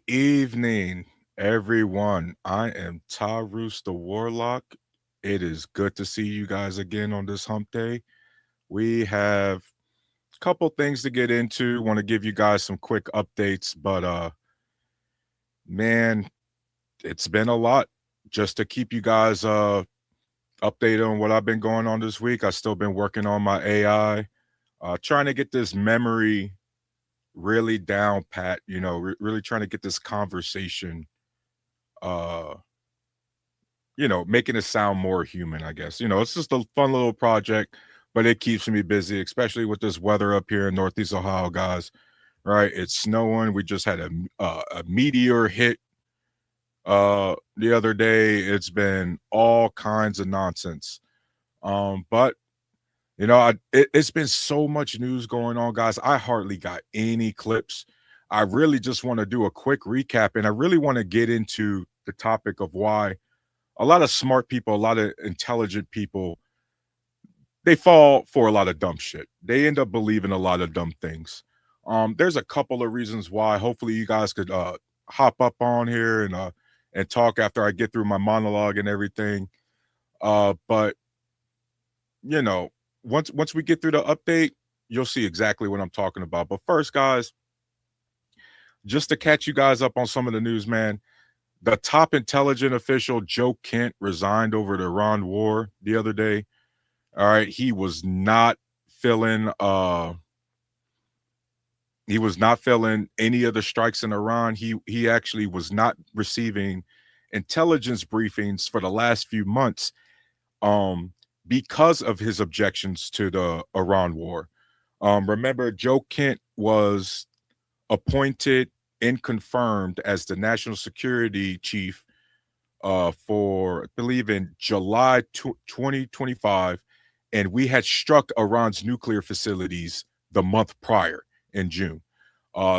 evening, everyone. I am Tyrus the Warlock. It is good to see you guys again on this hump day. We have a couple things to get into. Want to give you guys some quick updates, but man, it's been a lot just to keep you guys updated on what I've been going on this week. I've still been working on my AI, trying to get this memory really down pat, really trying to get this conversation uh making it sound more human, I guess. It's just a fun little project, but it keeps me busy, especially with this weather up here in Northeast Ohio, guys. Right? It's snowing. We just had a meteor hit the other day. It's been all kinds of nonsense. But it's been so much news going on, guys. I hardly got any clips. I really just want to do a quick recap, and I really want to get into the topic of why a lot of smart people, a lot of intelligent people, they fall for a lot of dumb shit. They end up believing a lot of dumb things. There's a couple of reasons why. Hopefully, you guys could hop up on here and talk after I get through my monologue and everything. But you know, once we get through the update, you'll see exactly what I'm talking about. But first, guys, just to catch you guys up on some of the news, man. The top intelligent official, Joe Kent, resigned over the Iran war the other day. All right. He was not feeling any of the strikes in Iran. He actually was not receiving intelligence briefings for the last few months because of his objections to the Iran war. Remember, Joe Kent was appointed and confirmed as the national security chief for, I believe, in July 2025, and we had struck Iran's nuclear facilities the month prior in June.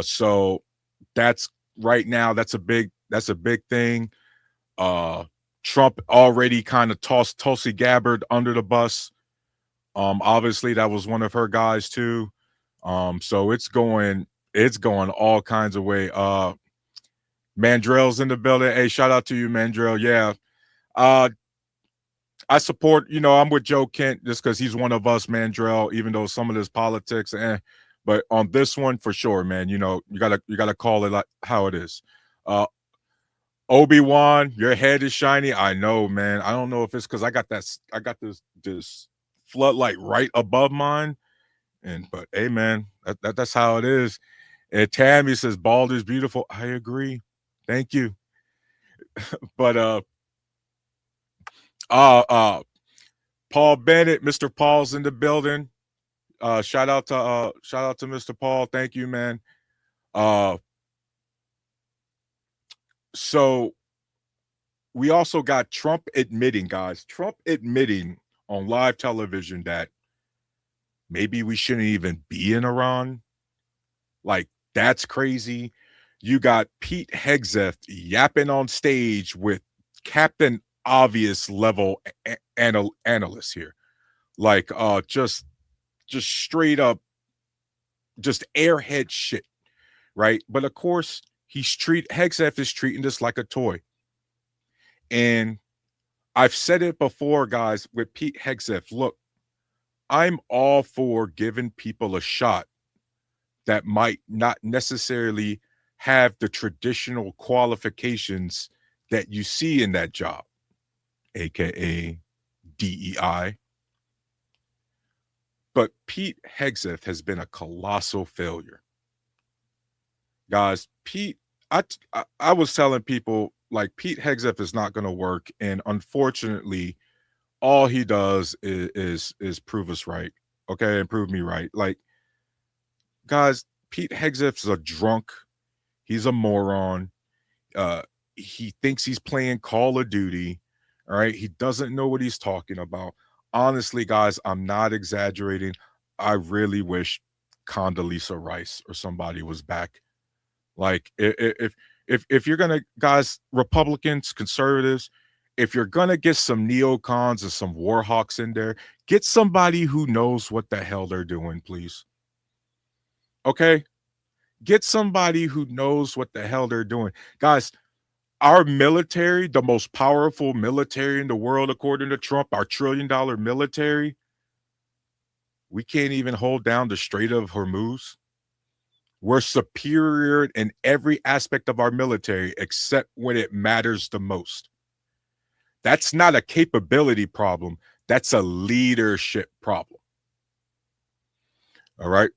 So that's right now. That's a big thing. Uh, Trump already kind of tossed Tulsi Gabbard under the bus. Obviously that was one of her guys too. So it's going all kinds of way. Mandrell's in the building. Hey, shout out to you, Mandrell. Yeah. Uh, I support, I'm with Joe Kent just because he's one of us, Mandrell, even though some of this politics, but on this one for sure, man, you gotta call it like how it is. Uh Obi-Wan, your head is shiny. I know, man. I don't know if it's because I got this floodlight right above mine. But hey, man, that's how it is. And Tammy says bald is beautiful. I agree. Thank you. But uh uh Paul Bennett, Mr. Paul's in the building. Shout out to Mr. Paul. Thank you, man. Uh so we also got Trump admitting, guys, Trump admitting on live television that maybe we shouldn't even be in Iran. Like, that's crazy. You got Pete Hegseth yapping on stage with Captain Obvious level analysts here. Like, just straight up, just airhead shit, right? But of course, Hegseth is treating this like a toy. And I've said it before, guys, with Pete Hegseth. Look, I'm all for giving people a shot that might not necessarily have the traditional qualifications that you see in that job, aka DEI. But Pete Hegseth has been a colossal failure. Guys, I was telling people, like, Pete Hegseth is not going to work, and unfortunately, all he does is prove us right, okay, and prove me right. Like, guys, Pete Hegseth's a drunk. He's a moron. Uh, he thinks he's playing Call of Duty. All right, he doesn't know what he's talking about. Honestly, guys, I'm not exaggerating. I really wish Condoleezza Rice or somebody was back. Like, if you're gonna, guys, Republicans, conservatives, if you're gonna get some neocons and some war hawks in there, get somebody who knows what the hell they're doing, please. Okay, Get somebody who knows what the hell they're doing. Guys, our military, the most powerful military in the world, according to Trump, our $1 trillion military, we can't even hold down the Strait of Hormuz. We're superior in every aspect of our military except when it matters the most. That's not a capability problem. That's a leadership problem. All right.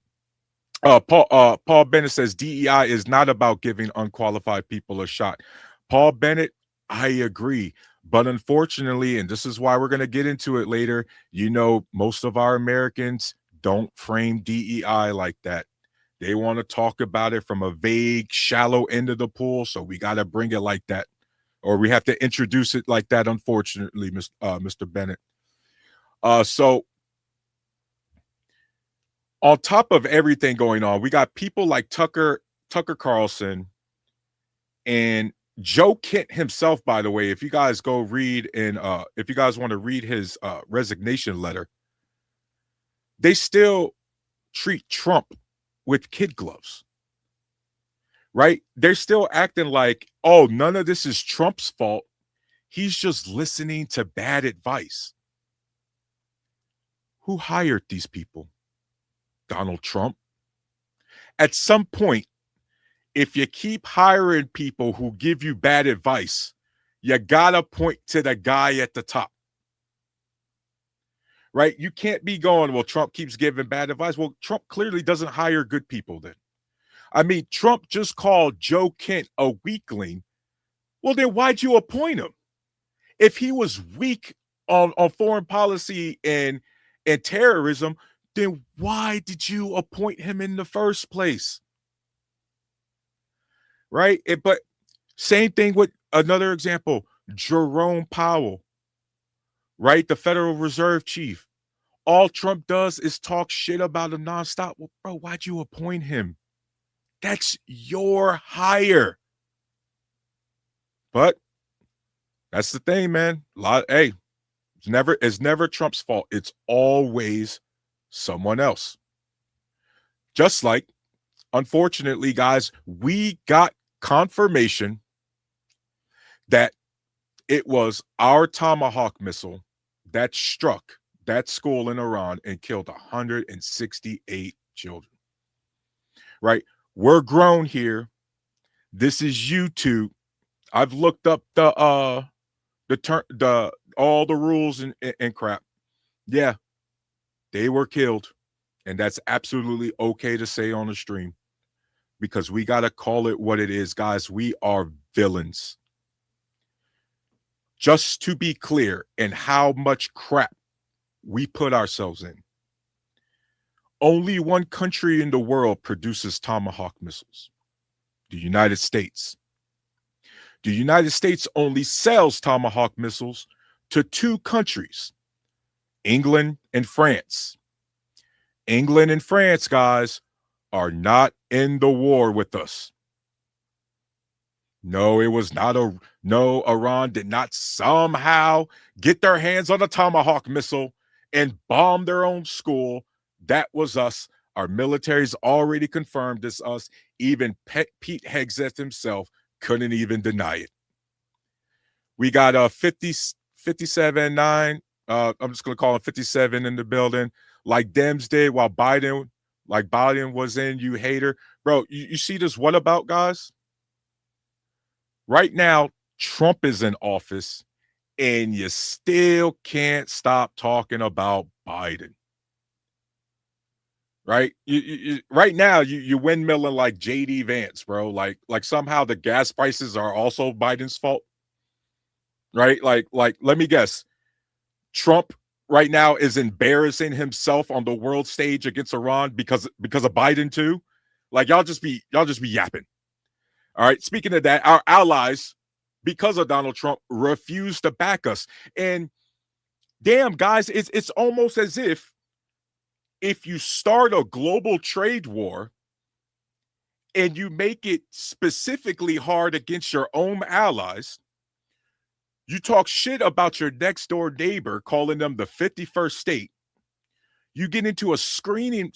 Paul Bennett says DEI is not about giving unqualified people a shot. Paul Bennett, I agree. But unfortunately, and this is why we're going to get into it later, most of our Americans don't frame DEI like that. They want to talk about it from a vague, shallow end of the pool. So we got to bring it like that, or we have to introduce it like that, unfortunately, Mr. Bennett. So on top of everything going on, we got people like Tucker Carlson and Joe Kent himself, by the way. If you guys go read and if you guys want to read his resignation letter, they still treat Trump with kid gloves, right? They're still acting like, oh, none of this is Trump's fault. He's just listening to bad advice. Who hired these people? Donald Trump. At some point, if you keep hiring people who give you bad advice, you gotta point to the guy at the top, right? You can't be going, well, Trump keeps giving bad advice. Well, Trump clearly doesn't hire good people then. I mean, Trump just called Joe Kent a weakling. Well, then why'd you appoint him? If he was weak on foreign policy and terrorism, then why did you appoint him in the first place? Right? But same thing with another example, Jerome Powell, right? The Federal Reserve chief. All Trump does is talk shit about him nonstop. Well, bro, why'd you appoint him? That's your hire. But that's the thing, man. Hey, it's never Trump's fault. It's always someone else. Just like, unfortunately, guys, we got confirmation that it was our Tomahawk missile that struck that school in Iran and killed 168 children. Right? We're grown here. This is YouTube. I've looked up the all the rules and crap. Yeah, they were killed. And that's absolutely okay to say on the stream, because we got to call it what it is, guys. We are villains. Just to be clear in how much crap we put ourselves in. Only one country in the world produces Tomahawk missiles: the United States. The United States only sells Tomahawk missiles to two countries, England and France. England and France, guys, are not in the war with us. No, it was not no, Iran did not somehow get their hands on a Tomahawk missile and bomb their own school. That was us. Our military's already confirmed this us. Even Pete Hegseth himself couldn't even deny it. We got a 57-9. I'm just going to call it 57 in the building. Like Dems did while Biden was in, you hater. Bro, you see this what about, guys? Right now, Trump is in office, and you still can't stop talking about Biden. Right? Right now, you windmilling like J.D. Vance, bro. Like somehow the gas prices are also Biden's fault. Right? Like let me guess. Trump right now is embarrassing himself on the world stage against Iran because of Biden too. Like y'all just be yapping. All right. Speaking of that, our allies, because of Donald Trump, refuse to back us. And damn, guys, it's almost as if you start a global trade war and you make it specifically hard against your own allies, you talk shit about your next door neighbor, calling them the 51st state. You get into a screaming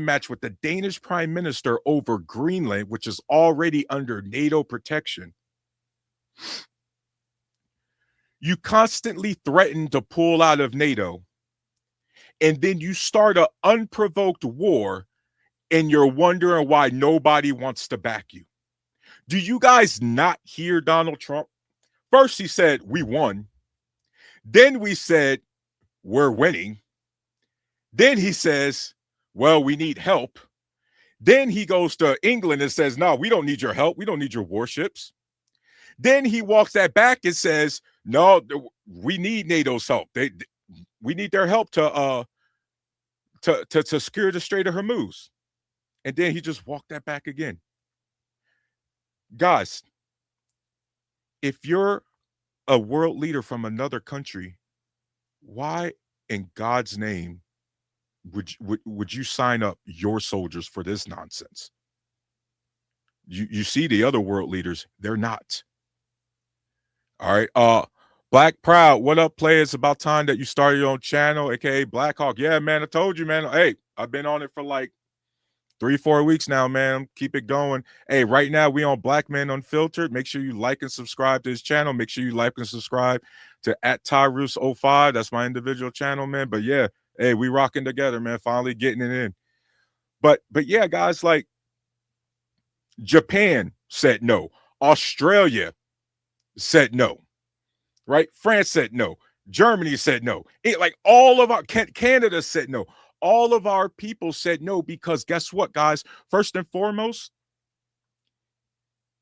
match with the Danish prime minister over Greenland, which is already under NATO protection. You constantly threaten to pull out of NATO, and then you start an unprovoked war, and you're wondering why nobody wants to back you. Do you guys not hear Donald Trump? First, he said, we won. Then we said, we're winning. Then he says, well, we need help. Then he goes to England and says, no, we don't need your help. We don't need your warships. Then he walks that back and says, no, we need NATO's help. We need their help to secure the Strait of Hormuz. And then he just walked that back again. Guys, if you're a world leader from another country, why in God's name would you sign up your soldiers for this nonsense? You see the other world leaders, they're not. All right. Black Proud, what up, play? It's about time that you started your own channel, aka Black Hawk. Yeah, man, I told you, man. Hey, I've been on it for like 3-4 weeks now, man. Keep it going. Hey, right now we on Black Men Unfiltered. Make sure you like and subscribe to his channel. Make sure you like and subscribe to @Tyrus05. That's my individual channel, man. But yeah, hey, we rocking together, man. Finally getting it in. But yeah, guys, like Japan said no. Australia said no. Right? France said no. Germany said no. Like all of our Canada said no. All of our people said no because guess what, guys? First and foremost,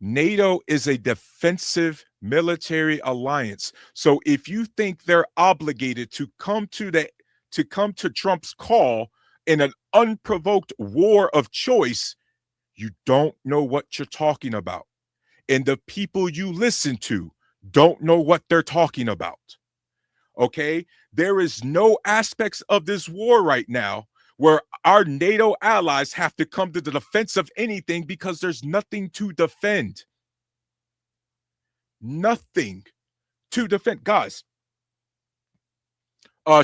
NATO is a defensive military alliance. So if you think they're obligated to come to Trump's call in an unprovoked war of choice, you don't know what you're talking about. And the people you listen to don't know what they're talking about. Okay? There is no aspects of this war right now where our NATO allies have to come to the defense of anything because there's nothing to defend. Nothing to defend. Guys,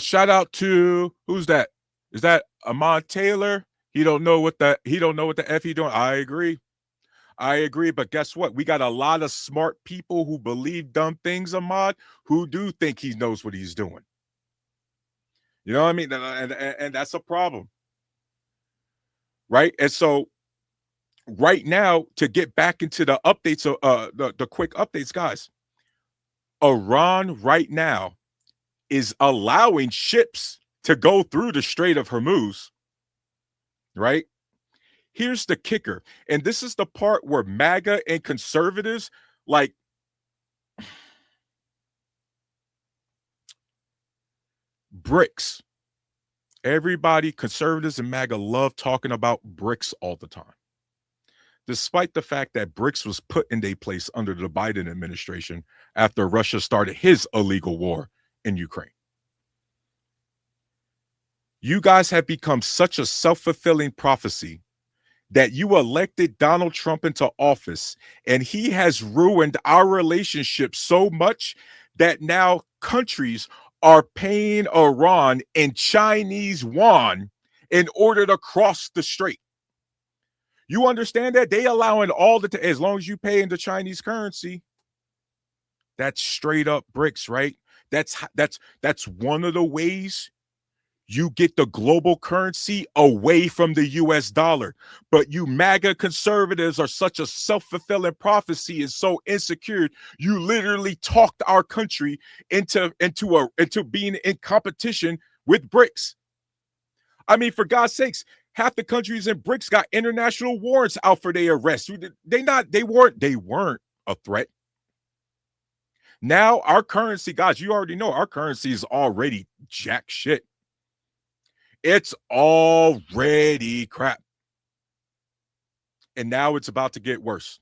shout out to, who's that? Is that Ahmad Taylor? He don't know what the F he doing. I agree. But guess what? We got a lot of smart people who believe dumb things, Ahmad, who do think he knows what he's doing. You know what I mean? And that's a problem. Right? And so right now, to get back into the updates, the quick updates, guys, Iran right now is allowing ships to go through the Strait of Hormuz, right? Here's the kicker, and this is the part where MAGA and conservatives, like, BRICS. Everybody, conservatives and MAGA, love talking about BRICS all the time. Despite the fact that BRICS was put in their place under the Biden administration after Russia started his illegal war in Ukraine. You guys have become such a self-fulfilling prophecy that you elected Donald Trump into office, and he has ruined our relationship so much that now countries are paying Iran in Chinese yuan in order to cross the strait. You understand that? They allowing all as long as you pay in the Chinese currency. That's straight up BRICS, right? That's one of the ways you get the global currency away from the US dollar. But you MAGA conservatives are such a self-fulfilling prophecy and so insecure, you literally talked our country into being in competition with BRICS. I mean, for God's sakes, half the countries in BRICS got international warrants out for their arrest. They weren't a threat. Now our currency, guys, you already know our currency is already jack shit. It's already crap. And now it's about to get worse.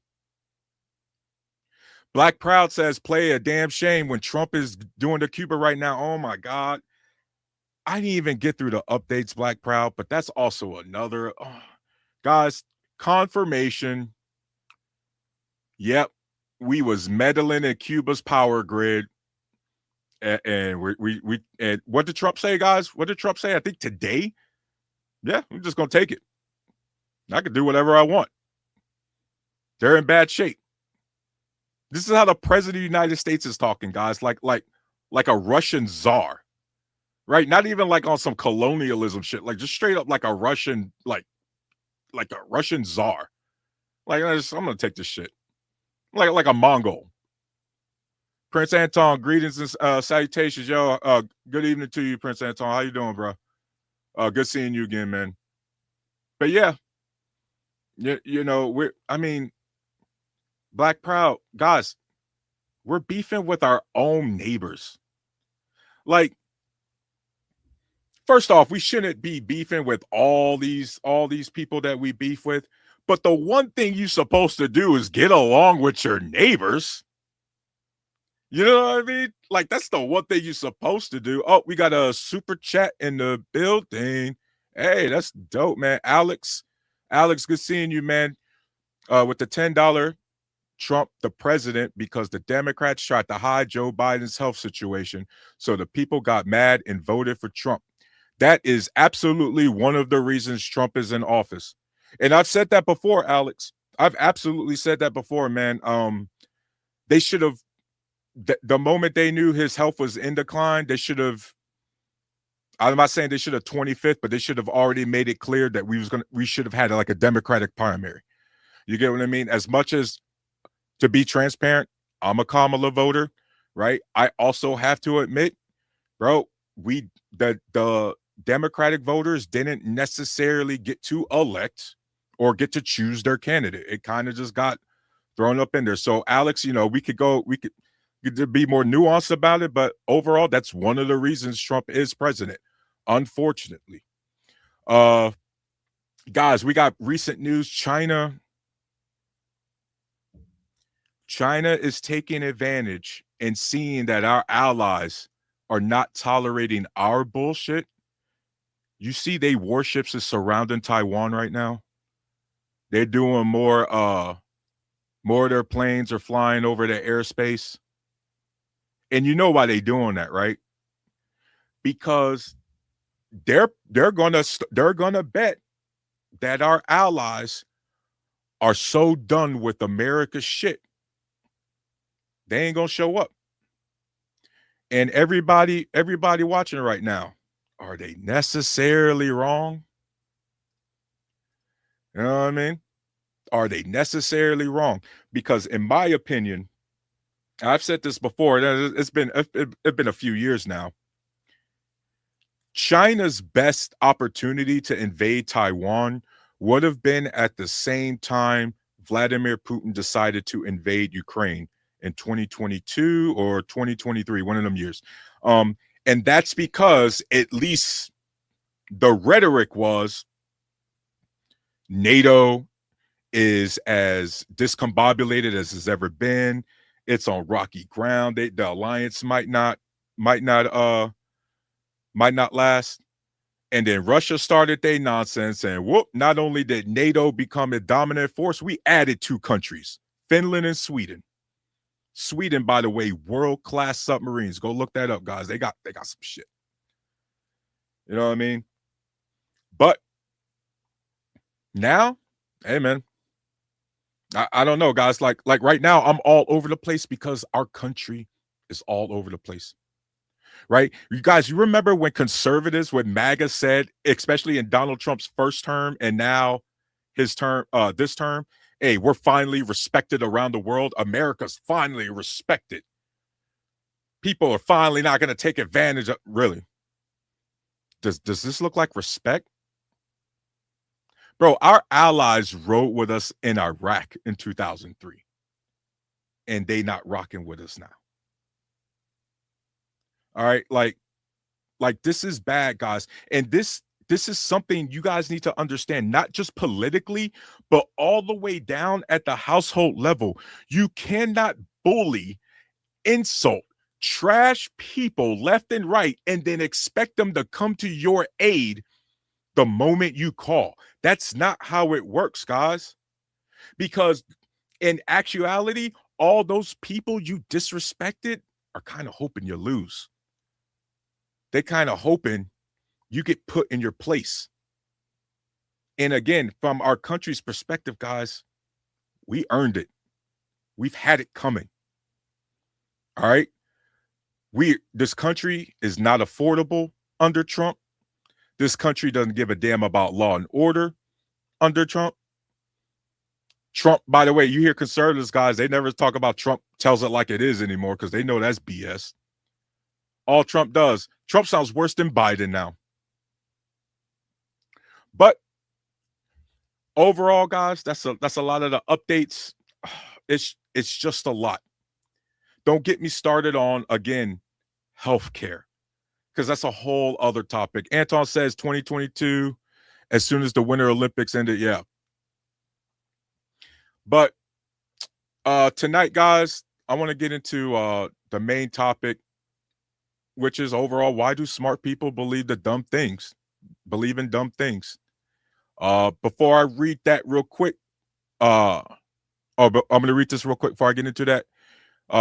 Black Proud says, play a damn shame when Trump is doing the Cuba right now. Oh my God. I didn't even get through the updates, Black Proud, but that's also another. Guys, confirmation. Yep. We was meddling in Cuba's power grid. And we what did Trump say, guys? What did Trump say? I think today Yeah, I'm just gonna take it. I can do whatever I want. They're in bad shape. This is how the president of the United States is talking, guys. Like a Russian czar, right? Not even like on some colonialism shit. Like just straight up like a Russian, like a Russian czar. Like I'm gonna take this shit. Like a Mongol. Prince Anton, greetings and salutations, yo. Good evening to you, Prince Anton. How you doing, bro? Good seeing you again, man. But yeah, you know, I mean, Black Proud, guys, we're beefing with our own neighbors. Like, first off, we shouldn't be beefing with all these people that we beef with. But the one thing you're supposed to do is get along with your neighbors. You know what I mean? Like, that's the one thing you're supposed to do. Oh, we got a super chat in the building. Hey, that's dope, man. Alex, good seeing you, man. With the $10 Trump the president because the Democrats tried to hide Joe Biden's health situation. So the people got mad and voted for Trump. That is absolutely one of the reasons Trump is in office. And I've said that before, Alex. I've absolutely said that before, man. They should have the moment they knew his health was in decline, they should have. I'm not saying they should have 25th, but they should have already made it clear that we should have had like a Democratic primary. You get what I mean? As much as, to be transparent, I'm a Kamala voter, right? I also have to admit, bro, the Democratic voters didn't necessarily get to elect or get to choose their candidate. It kind of just got thrown up in there. So, Alex, you know, we could be more nuanced about it, but overall, that's one of the reasons Trump is president, unfortunately. Guys, we got recent news. China is taking advantage and seeing that our allies are not tolerating our bullshit. You see, warships is surrounding Taiwan right now. They're doing more of their planes are flying over their airspace. And you know why they're doing that, right? Because they're gonna bet that our allies are so done with America's shit, they ain't gonna show up. And everybody watching right now, are they necessarily wrong? You know what I mean? Are they necessarily wrong? Because in my opinion, I've said this before, it's been a few years now. China's best opportunity to invade Taiwan would have been at the same time Vladimir Putin decided to invade Ukraine in 2022 or 2023, one of them years. And that's because at least the rhetoric was NATO is as discombobulated as it's ever been. It's on rocky ground. The alliance might not last. And then Russia started their nonsense, and whoop, not only did NATO become a dominant force, we added 2 countries, Finland and Sweden. Sweden, by the way, world-class submarines. Go look that up, guys. They got some shit. You know what I mean? But now, hey man, I don't know, guys. Like right now, I'm all over the place because our country is all over the place. Right? You guys, you remember when conservatives, when MAGA said, especially in Donald Trump's first term and now his term, this term, hey, we're finally respected around the world. America's finally respected. People are finally not going to take advantage of. Really? Does this look like respect? Bro, our allies rode with us in Iraq in 2003. And they not rocking with us now. All right, like this is bad, guys. And this is something you guys need to understand, not just politically, but all the way down at the household level. You cannot bully, insult, trash people left and right, and then expect them to come to your aid the moment you call. That's not how it works, guys. Because in actuality, all those people you disrespected are kind of hoping you lose. They kind of hoping you get put in your place. And again, from our country's perspective, guys, we earned it. We've had it coming. All right. This country is not affordable under Trump. This country doesn't give a damn about law and order under Trump. Trump, by the way, you hear conservatives, guys, they never talk about Trump tells it like it is anymore because they know that's BS. All Trump does. Trump sounds worse than Biden now. But overall, guys, that's a lot of the updates. It's just a lot. Don't get me started on, again, healthcare, because that's a whole other topic. Anton says 2022, as soon as the Winter Olympics ended, yeah. But tonight, guys, I want to get into the main topic, which is overall, why do smart people believe in dumb things? Before I read that real quick, but I'm going to read this real quick before I get into that.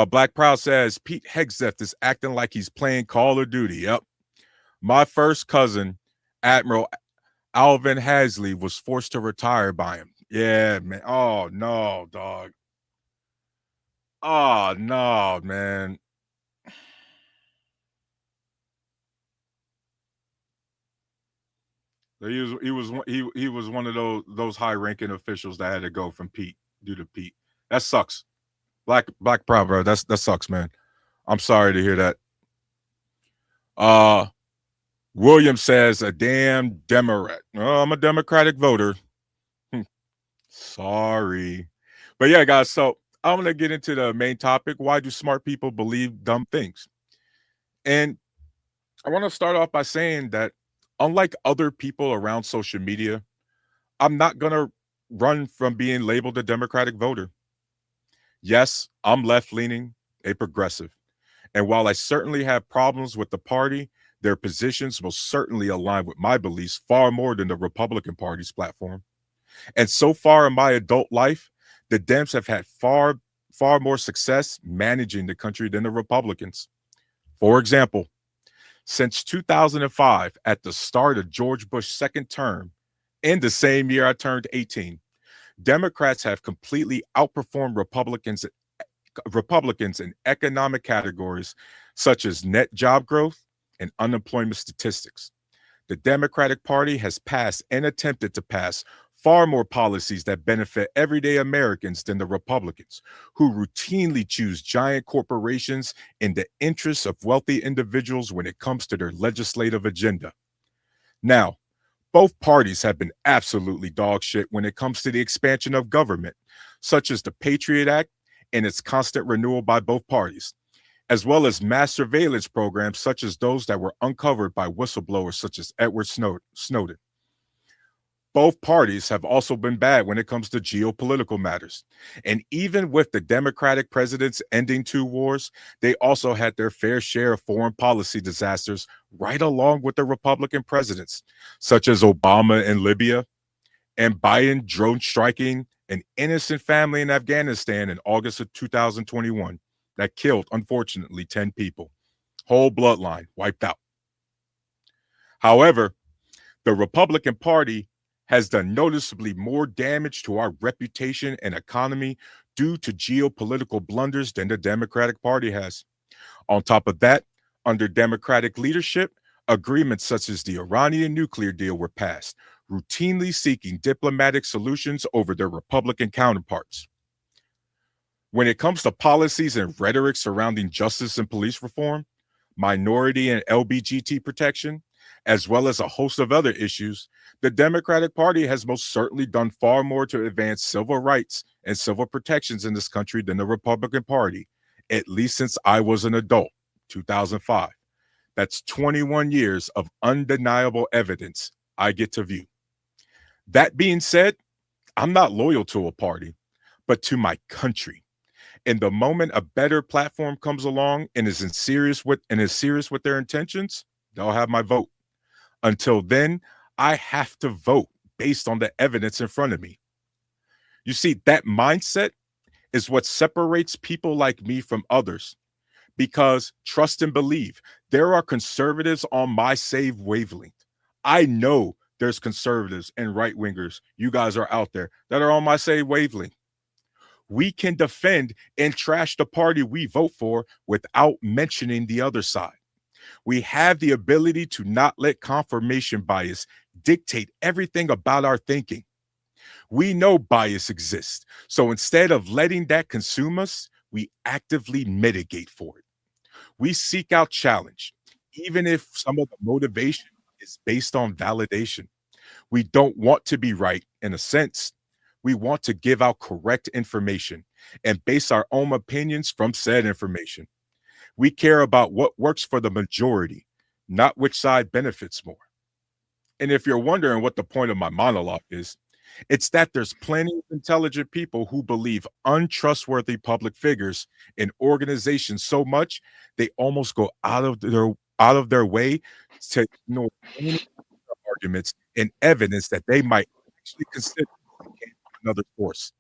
Black Proud says, Pete Hegseth is acting like he's playing Call of Duty. Yep. My first cousin, Admiral Alvin Hasley, was forced to retire by him. Yeah, man. Oh, no, dog. Oh, no, man. He was one of those high-ranking officials that had to go from Pete due to Pete. That sucks. Black Proud, bro. That sucks, man. I'm sorry to hear that. William says, a damn Democrat. Oh, I'm a Democratic voter. Sorry. But yeah, guys, so I'm going to get into the main topic. Why do smart people believe dumb things? And I want to start off by saying that unlike other people around social media, I'm not going to run from being labeled a Democratic voter. Yes, I'm left-leaning, a progressive. And while I certainly have problems with the party, their positions will certainly align with my beliefs far more than the Republican Party's platform. And so far in my adult life, the Dems have had far more success managing the country than the Republicans. For example, since 2005, at the start of George Bush's second term, in the same year I turned 18, Democrats have completely outperformed Republicans in economic categories such as net job growth and unemployment statistics. The Democratic Party has passed and attempted to pass far more policies that benefit everyday Americans than the Republicans, who routinely choose giant corporations in the interests of wealthy individuals when it comes to their legislative agenda. Now, both parties have been absolutely dog shit when it comes to the expansion of government, such as the Patriot Act and its constant renewal by both parties, as well as mass surveillance programs such as those that were uncovered by whistleblowers such as Edward Snowden. Both parties have also been bad when it comes to geopolitical matters. And even with the Democratic presidents ending two wars, they also had their fair share of foreign policy disasters right along with the Republican presidents, such as Obama in Libya and Biden drone striking an innocent family in Afghanistan in August of 2021 that killed, unfortunately, 10 people. Whole bloodline wiped out. However, the Republican Party has done noticeably more damage to our reputation and economy due to geopolitical blunders than the Democratic Party has. On top of that, under Democratic leadership, agreements such as the Iranian nuclear deal were passed, routinely seeking diplomatic solutions over their Republican counterparts. When it comes to policies and rhetoric surrounding justice and police reform, minority and LGBT protection, as well as a host of other issues, the Democratic Party has most certainly done far more to advance civil rights and civil protections in this country than the Republican Party, at least since I was an adult, 2005. That's 21 years of undeniable evidence I get to view. That being said, I'm not loyal to a party, but to my country. And the moment a better platform comes along and is serious with their intentions, they'll have my vote. Until then, I have to vote based on the evidence in front of me. You see, that mindset is what separates people like me from others. Because trust and believe, there are conservatives on my same wavelength. I know There's conservatives and right wingers. You guys are out there that are on my same wavelength. We can defend and trash the party we vote for without mentioning the other side. We have the ability to not let confirmation bias dictate everything about our thinking. We know bias exists. So instead of letting that consume us, we actively mitigate for it. We seek out challenge, even if some of the motivation is based on validation. We don't want to be right in a sense. We want to give out correct information and base our own opinions from said information. We care about what works for the majority, not which side benefits more. And if you're wondering what the point of my monologue is, it's that there's plenty of intelligent people who believe untrustworthy public figures and organizations so much they almost go out of their way to ignore any arguments and evidence that they might actually consider that came from another source.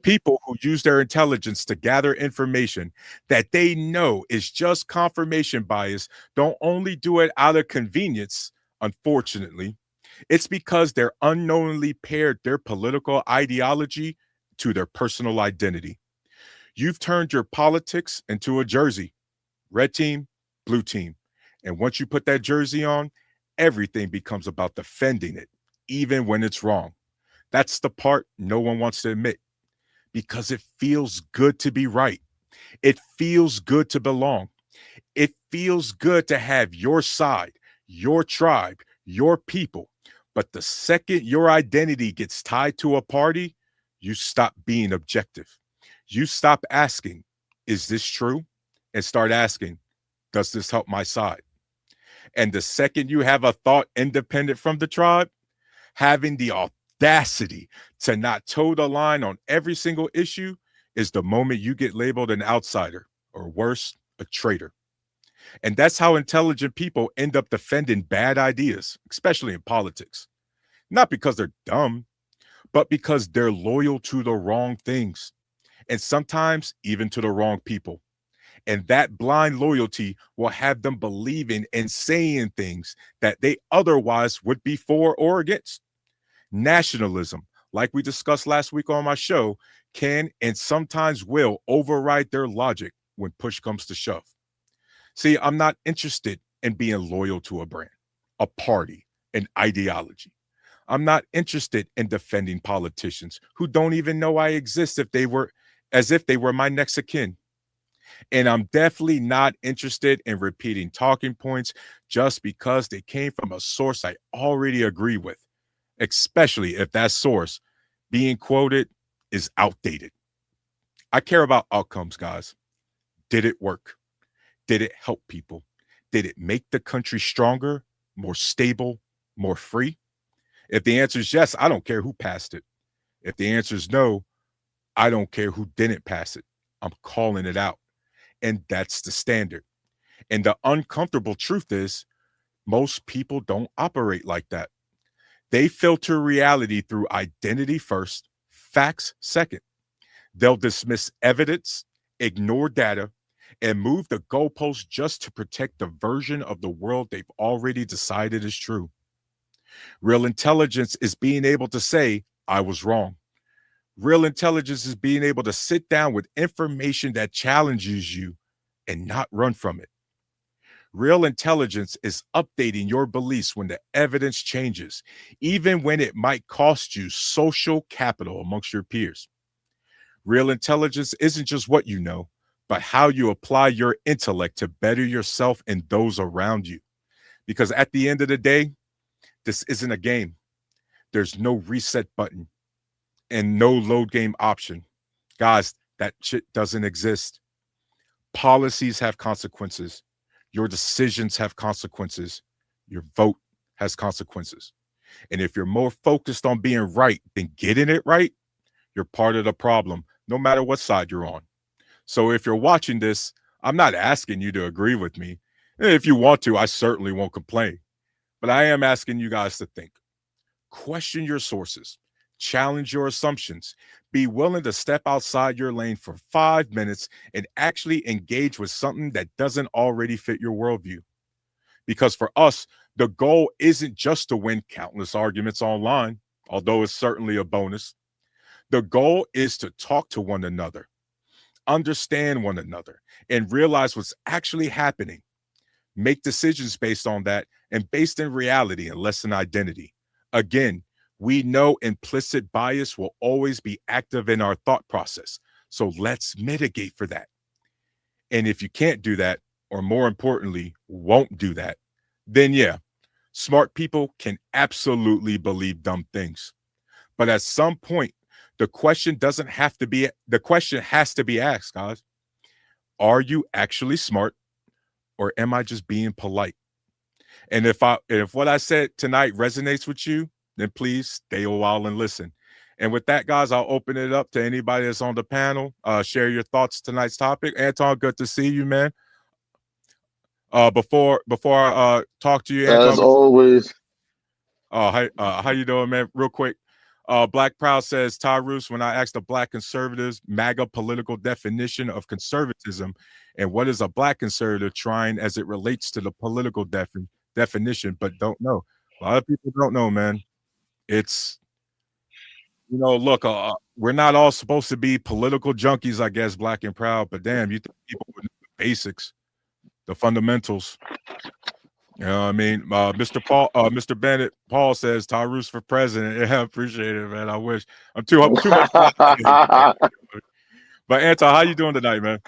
People who use their intelligence to gather information that they know is just confirmation bias don't only do it out of convenience, unfortunately, it's because they're unknowingly paired their political ideology to their personal identity. You've turned your politics into a jersey, red team, blue team. And once you put that jersey on, everything becomes about defending it, even when it's wrong. That's the part no one wants to admit because it feels good to be right. It feels good to belong. It feels good to have your side, your tribe, your people. But the second your identity gets tied to a party, you stop being objective. You stop asking, is this true? And start asking, does this help my side? And the second you have a thought independent from the tribe, having the audacity to not toe the line on every single issue is the moment you get labeled an outsider or worse, a traitor. And that's how intelligent people end up defending bad ideas, especially in politics. Not because they're dumb, but because they're loyal to the wrong things and sometimes even to the wrong people. And that blind loyalty will have them believing and saying things that they otherwise would be for or against. Nationalism, like we discussed last week on my show, can and sometimes will override their logic when push comes to shove. See, I'm not interested in being loyal to a brand, a party, an ideology. I'm not interested in defending politicians who don't even know I exist as if they were my next of kin. And I'm definitely not interested in repeating talking points just because they came from a source I already agree with, especially if that source being quoted is outdated. I care about outcomes, guys. Did it work? Did it help people? Did it make the country stronger, more stable, more free? If the answer is yes, I don't care who passed it. If the answer is no, I don't care who didn't pass it. I'm calling it out. And that's the standard. And the uncomfortable truth is, most people don't operate like that. They filter reality through identity first, facts second. They'll dismiss evidence, ignore data, and move the goalposts just to protect the version of the world they've already decided is true. Real intelligence is being able to say, I was wrong. Real intelligence is being able to sit down with information that challenges you and not run from it. Real intelligence is updating your beliefs when the evidence changes, even when it might cost you social capital amongst your peers. Real intelligence isn't just what you know, but how you apply your intellect to better yourself and those around you. Because at the end of the day, this isn't a game. There's no reset button and no load game option. Guys, that shit doesn't exist. Policies have consequences. Your decisions have consequences. Your vote has consequences. And if you're more focused on being right than getting it right, you're part of the problem, no matter what side you're on. So if you're watching this, I'm not asking you to agree with me. If you want to, I certainly won't complain. But I am asking you guys to think. Question your sources, challenge your assumptions, be willing to step outside your lane for 5 minutes and actually engage with something that doesn't already fit your worldview. Because for us, the goal isn't just to win countless arguments online, although it's certainly a bonus. The goal is to talk to one another, understand one another, and realize what's actually happening. Make decisions based on that and based in reality and less in identity. Again, we know implicit bias will always be active in our thought process. So let's mitigate for that. And if you can't do that, or more importantly, won't do that, then yeah, smart people can absolutely believe dumb things. But at some point, the question has to be asked, guys. Are you actually smart or am I just being polite? And if what I said tonight resonates with you, then please stay a while and listen. And with that, guys, I'll open it up to anybody that's on the panel. Share your thoughts tonight's topic. Anton, good to see you, man. Before I talk to you, Anton. As always. How you doing, man? Real quick. Black Proud says, Tyrus, when I asked the Black conservatives MAGA political definition of conservatism and what is a Black conservative trying as it relates to the political definition, but don't know. A lot of people don't know, man. It's, look, we're not all supposed to be political junkies, I guess, Black and Proud, but damn, you think people would know the basics, the fundamentals. You know what I mean? Mr. Bennett, Paul says Tyrus for president. Yeah, I appreciate it, man. I wish I'm too much. But Anton, how you doing tonight, man?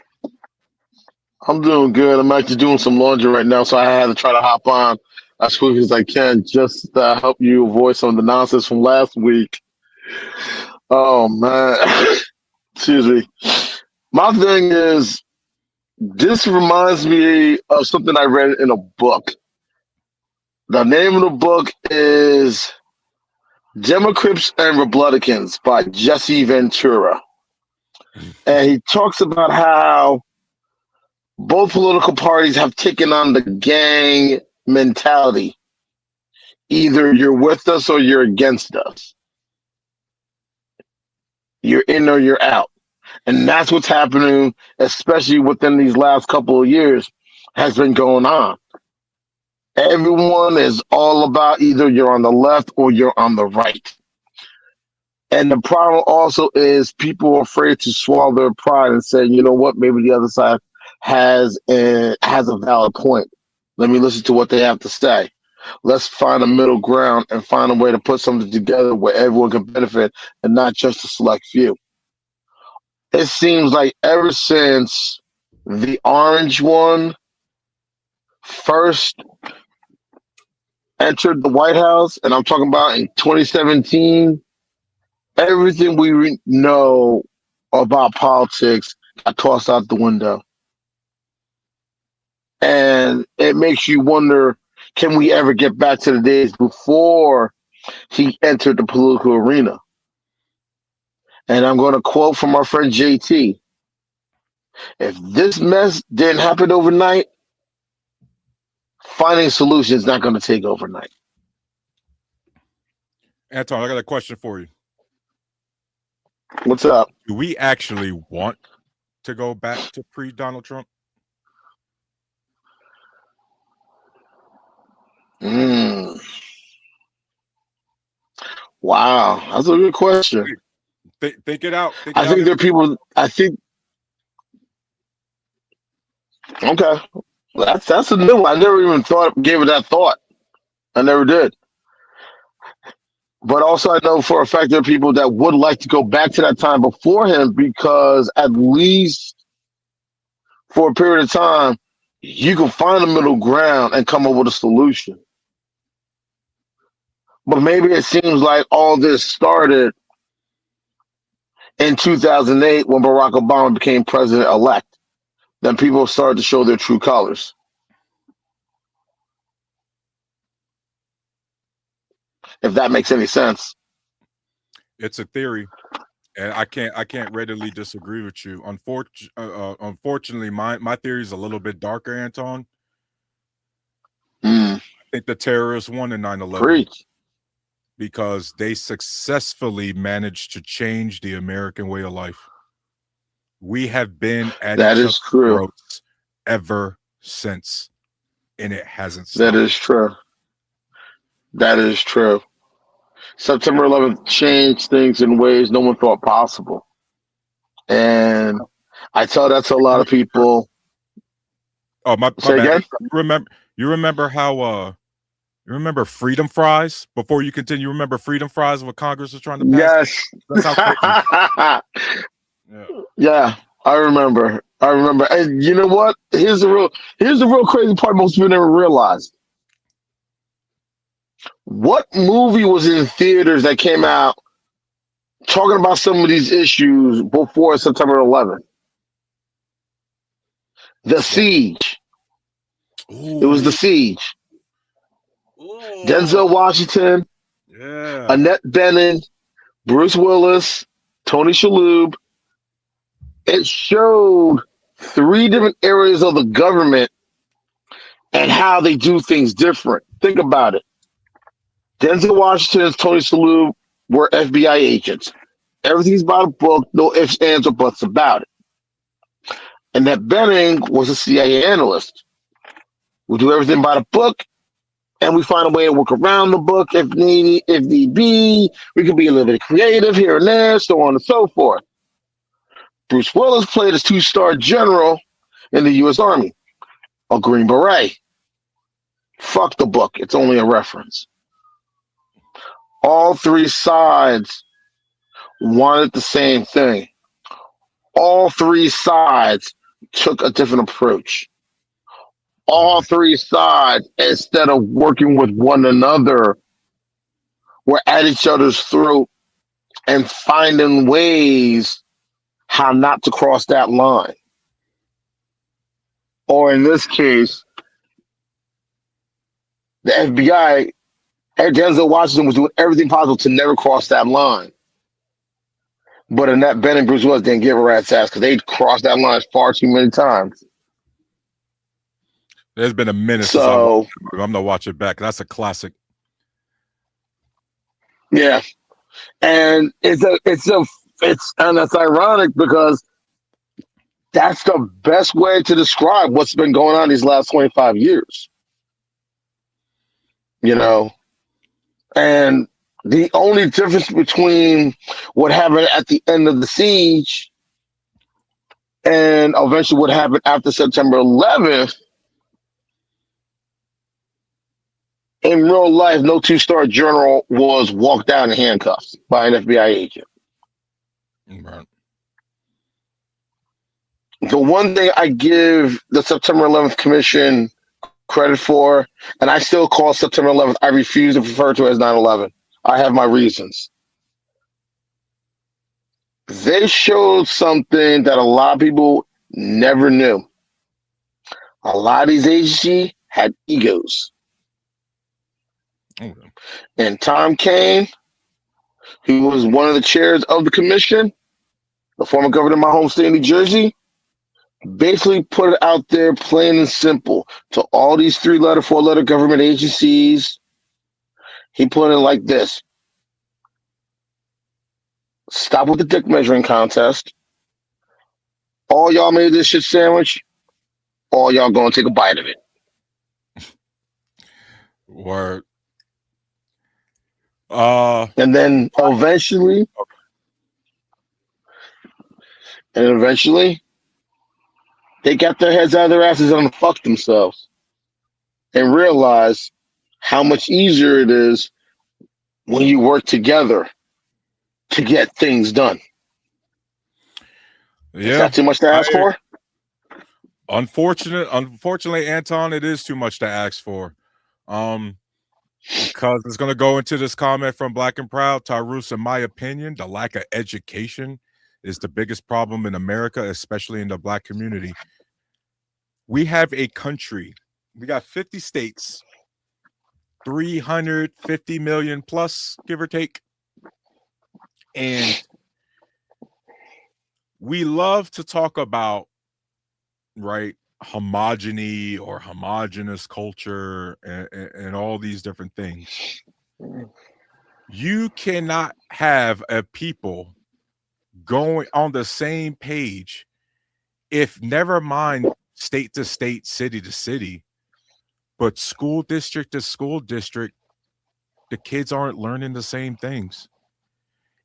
I'm doing good. I'm actually doing some laundry right now, so I had to try to hop on as quick as I can just to help you avoid some of the nonsense from last week. Oh man, excuse me. My thing is, this reminds me of something I read in a book. The name of the book is Democrats and Republicans by Jesse Ventura. And he talks about how both political parties have taken on the gang mentality. Either you're with us or you're against us. You're in or you're out. And that's what's happening, especially within these last couple of years, has been going on. Everyone is all about either you're on the left or you're on the right. And the problem also is people are afraid to swallow their pride and say, you know what, maybe the other side has a valid point. Let me listen to what they have to say. Let's find a middle ground and find a way to put something together where everyone can benefit and not just a select few. It seems like ever since the orange one first entered the White House, and I'm talking about in 2017, everything we know about politics got tossed out the window. And it makes you wonder, can we ever get back to the days before he entered the political arena? And I'm going to quote from our friend JT. If this mess didn't happen overnight, finding solutions is not going to take overnight. Anton, I got a question for you. What's up? Do we actually want to go back to pre-Donald Trump? Wow, that's a good question. Think it out. I think there are people. Okay, that's a new one. I never even gave it that thought. I never did. But also, I know for a fact there are people that would like to go back to that time before him because at least for a period of time, you can find a middle ground and come up with a solution. But maybe it seems like all this started in 2008 when Barack Obama became president-elect. Then people started to show their true colors. If that makes any sense. It's a theory, and I can't readily disagree with you. Unfortunately, my theory is a little bit darker, Anton. I think the terrorists won in 9/11. Preach. Because they successfully managed to change the American way of life. We have been at that each is true ever since. and it hasn't That stopped. is true. That is true. September 11th changed things in ways no one thought possible. And I tell that to a lot of people. Oh, my Say bad. again? You remember how you remember freedom fries before you continue? You remember freedom fries what Congress was trying to pass? Yes. That's how crazy. Yeah. Yeah, I remember. I remember. And you know what? Here's the real crazy part most people never realize. What movie was in theaters that came out talking about some of these issues before September 11th? The What? Siege. It was The Ooh. Siege. Ooh. Denzel Washington, Yeah. Annette Bening, Bruce Willis, Tony Shalhoub. It showed three different areas of the government and how they do things different. Think about it. Denzel Washington and Tony Shalhoub were FBI agents. Everything's by the book, no ifs, ands, or buts about it. And that Benning was a CIA analyst. We do everything by the book, and we find a way to work around the book if need be. We can be a little bit creative here and there, so on and so forth. Bruce Willis played a two-star general in the U.S. Army, a Green Beret. Fuck the book; it's only a reference. All three sides wanted the same thing. All three sides took a different approach. All Right. three sides, instead of working with one another, were at each other's throat and finding ways how not to cross that line. Or in this case, the FBI, Denzel Washington was doing everything possible to never cross that line. But Annette Ben and Bruce Willis didn't give a rat's ass because they crossed that line far too many times. There's been a minute since I watched So that movie. I'm gonna watch it back. That's a classic. yeah, and it's ironic because that's the best way to describe what's been going on these last 25 years. You know, and the only difference between what happened at the end of the siege and eventually what happened after September 11th, in real life, no two-star general was walked down in handcuffs by an FBI agent. Right. The one thing I give the September 11th Commission credit for, and I still call September 11th, I refuse to refer to it as 9/11. I have my reasons. They showed something that a lot of people never knew. A lot of these agencies had egos. Okay. And Tom Kane, who was one of the chairs of the commission, the former governor of my home state, New Jersey, basically put it out there plain and simple to all these 3-letter, 4-letter government agencies. He put it like this: stop with the dick measuring contest. All y'all made this shit sandwich. All y'all gonna take a bite of it. Word. Uh, And then eventually, they got their heads out of their asses and fucked themselves and realized how much easier it is when you work together to get things done. Is yeah. that too much to ask for? Unfortunately, Anton, it is too much to ask for. Um, because it's gonna go into this comment from Black and Proud. Tyrus, in my opinion, the lack of education is the biggest problem in America, especially in the Black community. We have a country, we got 50 states, 350 million plus, give or take. And we love to talk about, right, homogeny or homogenous culture and all these different things. You cannot have a people going on the same page if, never mind state to state, city to city, But school district to school district, the kids aren't learning the same things.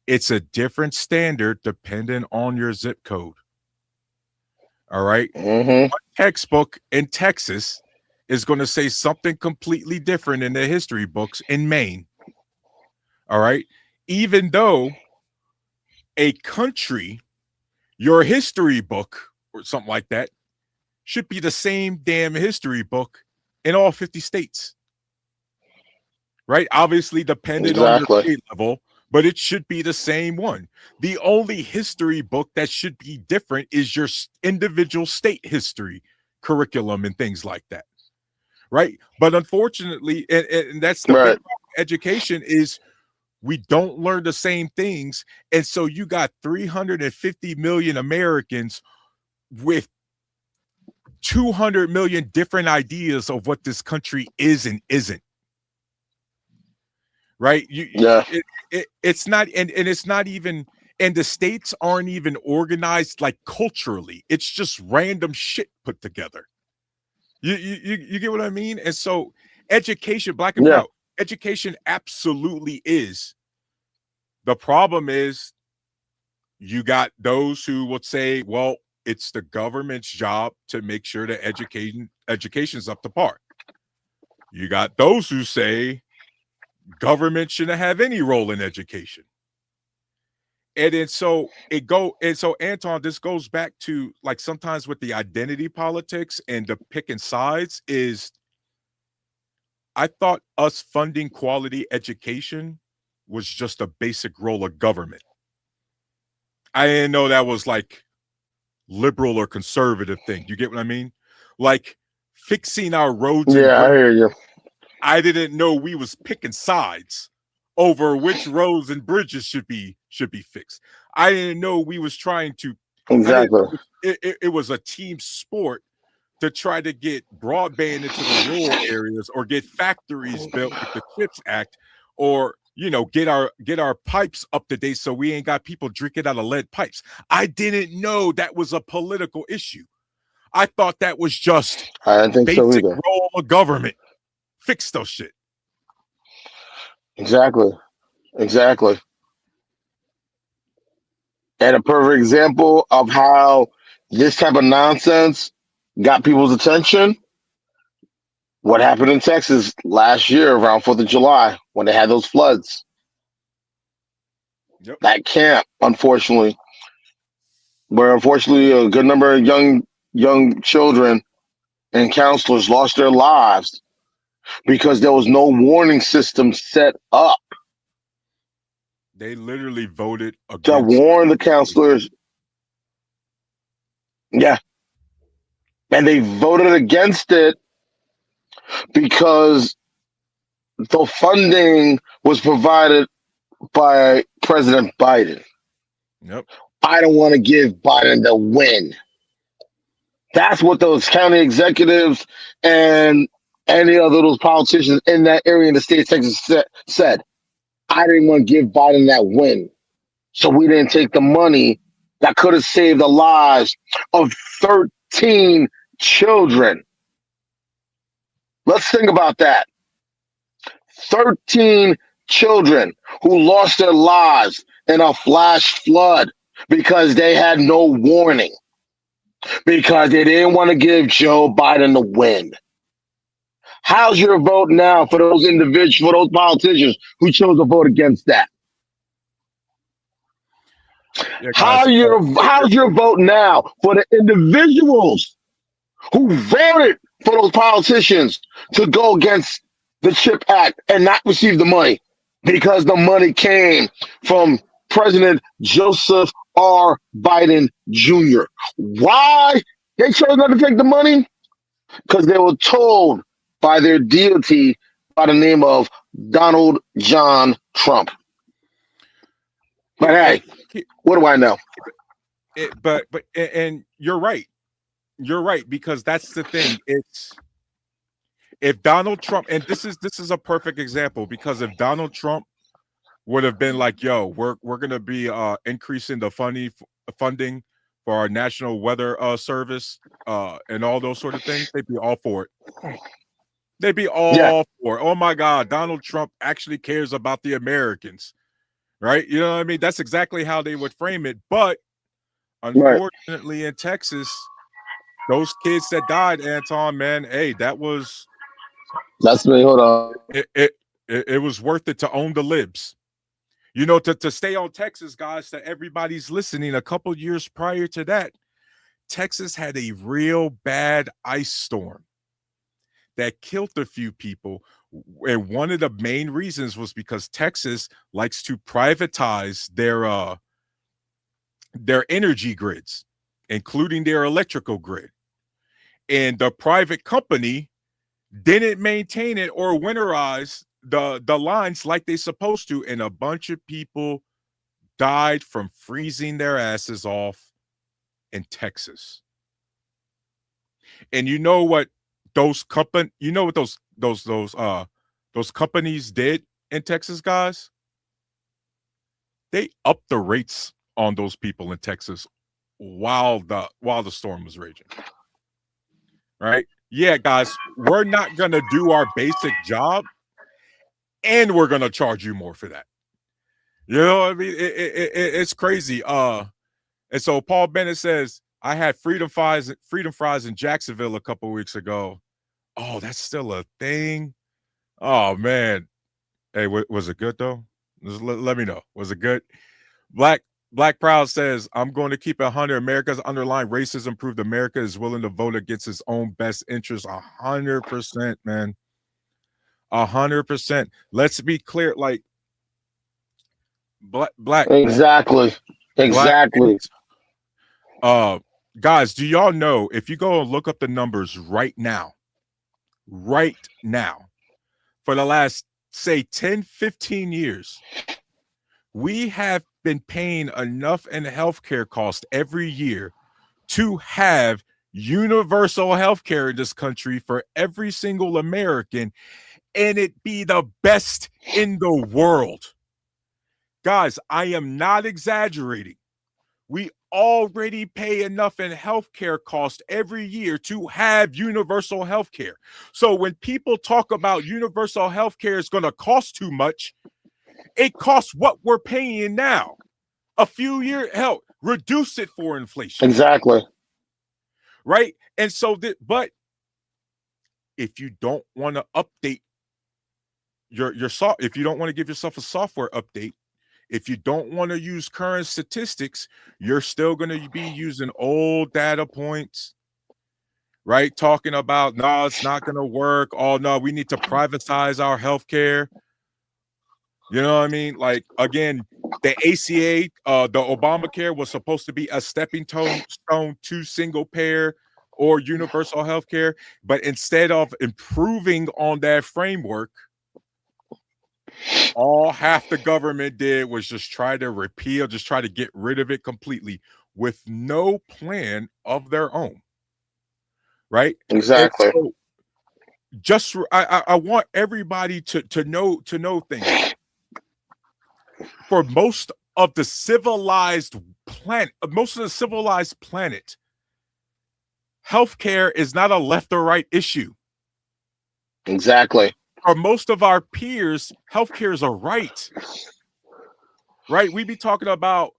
It's a different standard depending on your zip code. All right. Mm-hmm. One textbook in Texas is going to say something completely different in the history books in Maine. All right. Even though a country, your history book or something like that, should be the same damn history book in all 50 states. Right? Obviously, depending on your Exactly. grade level, but it should be the same one. The only history book that should be different is your individual state history curriculum and things like that. Right? But unfortunately, and that's the big Right. problem with education is we don't learn the same things. And so you got 350 million Americans with 200 million different ideas of what this country is and isn't. Right? Yeah. It's not, and it's not even, and the states aren't even organized like culturally. It's just random shit put together. You get what I mean? And so education, black and Yeah. brown, education absolutely is. The problem is you got those who would say, well, it's the government's job to make sure that education's up to par. You got those who say government shouldn't have any role in education. And then so Anton, this goes back to like sometimes with the identity politics and the picking sides is I thought us funding quality education was just a basic role of government. I didn't know that was like liberal or conservative thing. You get what I mean? Like fixing our roads and Yeah, I bridges. hear you. I didn't know we was picking sides over which roads and bridges should be fixed. I didn't know we was trying to. I didn't Exactly. know it was a team sport to try to get broadband into the rural areas or get factories built with the Chips Act, or get our pipes up to date so we ain't got people drinking out of lead pipes. I didn't know that was a political issue. I thought that was just I didn't think so basic either. role of government. Fix those shit. Exactly. Exactly. And a perfect example of how this type of nonsense got people's attention. What happened in Texas last year around 4th of July when they had those floods? Yep. That camp, unfortunately, where unfortunately a good number of young children and counselors lost their lives because there was no warning system set up They literally voted to against. warn the counselors. Yeah. And they voted against it because the funding was provided by President Biden. Yep. I don't want to give Biden the win. That's what those county executives and any other those politicians in that area in the state of Texas said. I didn't want to give Biden that win. So we didn't take the money that could have saved the lives of 13 children. Let's think about that. 13 children who lost their lives in a flash flood because they had no warning, because they didn't want to give Joe Biden the win. How's your vote now for those individuals, for those politicians who chose to vote against that? Yeah, guys. How's your vote now for the individuals who voted for those politicians to go against the CHIP Act and not receive the money because the money came from President Joseph R. Biden Jr. Why they chose not to take the money? Because they were told by their deity by the name of Donald John Trump. But hey, what do I know? But and you're right. You're right, because that's the thing. It's if Donald Trump, and this is a perfect example, because if Donald Trump would have been like, yo, we're gonna be increasing the funding for our national weather service and all those sort of things, they'd be all for it. They'd be Yeah, all for, oh my God, Donald Trump actually cares about the Americans, right? You know what I mean? That's exactly how they would frame it. But right. unfortunately, in Texas, those kids that died, Anton, man, hey, that was That's me. Hold on. it was worth it to own the libs. You know, to stay on Texas, guys, to everybody's listening, a couple years prior to that, Texas had a real bad ice storm that killed a few people. And one of the main reasons was because Texas likes to privatize their energy grids, including their electrical grid. And the private company didn't maintain it or winterize the lines like they supposed to, and a bunch of people died from freezing their asses off in Texas. And you know what those companies did in Texas, guys? They upped the rates on those people in Texas while the storm was raging. Right? Yeah, guys, we're not gonna do our basic job, and we're gonna charge you more for that. You know what I mean? It's crazy. And so Paul Bennett says, I had freedom fries in Jacksonville a couple weeks ago. Oh, that's still a thing. Oh man. Hey, was it good though? Let me know. Was it good? Black Black Proud says, I'm going to keep it 100. America's underlying racism proved America is willing to vote against its own best interests 100%, man. 100%. Let's be clear. Like black Exactly. black Exactly. uh guys, do y'all know if you go and look up the numbers right now, for the last say 10, 15 years, we have been paying enough in healthcare costs every year to have universal healthcare in this country for every single American, and it be the best in the world. Guys, I am not exaggerating. We already pay enough in healthcare costs every year to have universal healthcare. So when people talk about universal healthcare is going to cost too much, it costs what we're paying now. A few years, hell, reduce it for inflation. Exactly. Right? And so, but if you don't want to update if you don't want to give yourself a software update, if you don't want to use current statistics, you're still going to be using old data points, right? Talking about, no, it's not going to work. Oh, no, we need to privatize our healthcare. You know what I mean? Like, again, the ACA, the Obamacare was supposed to be a stepping stone to single payer or universal healthcare. But instead of improving on that framework, all half the government did was just try to repeal, just try to get rid of it completely with no plan of their own. Right. And Exactly. so just I want everybody to know things. For most of the civilized planet, healthcare is not a left or right issue. Exactly. For most of our peers, healthcare is a right. Right? We be talking about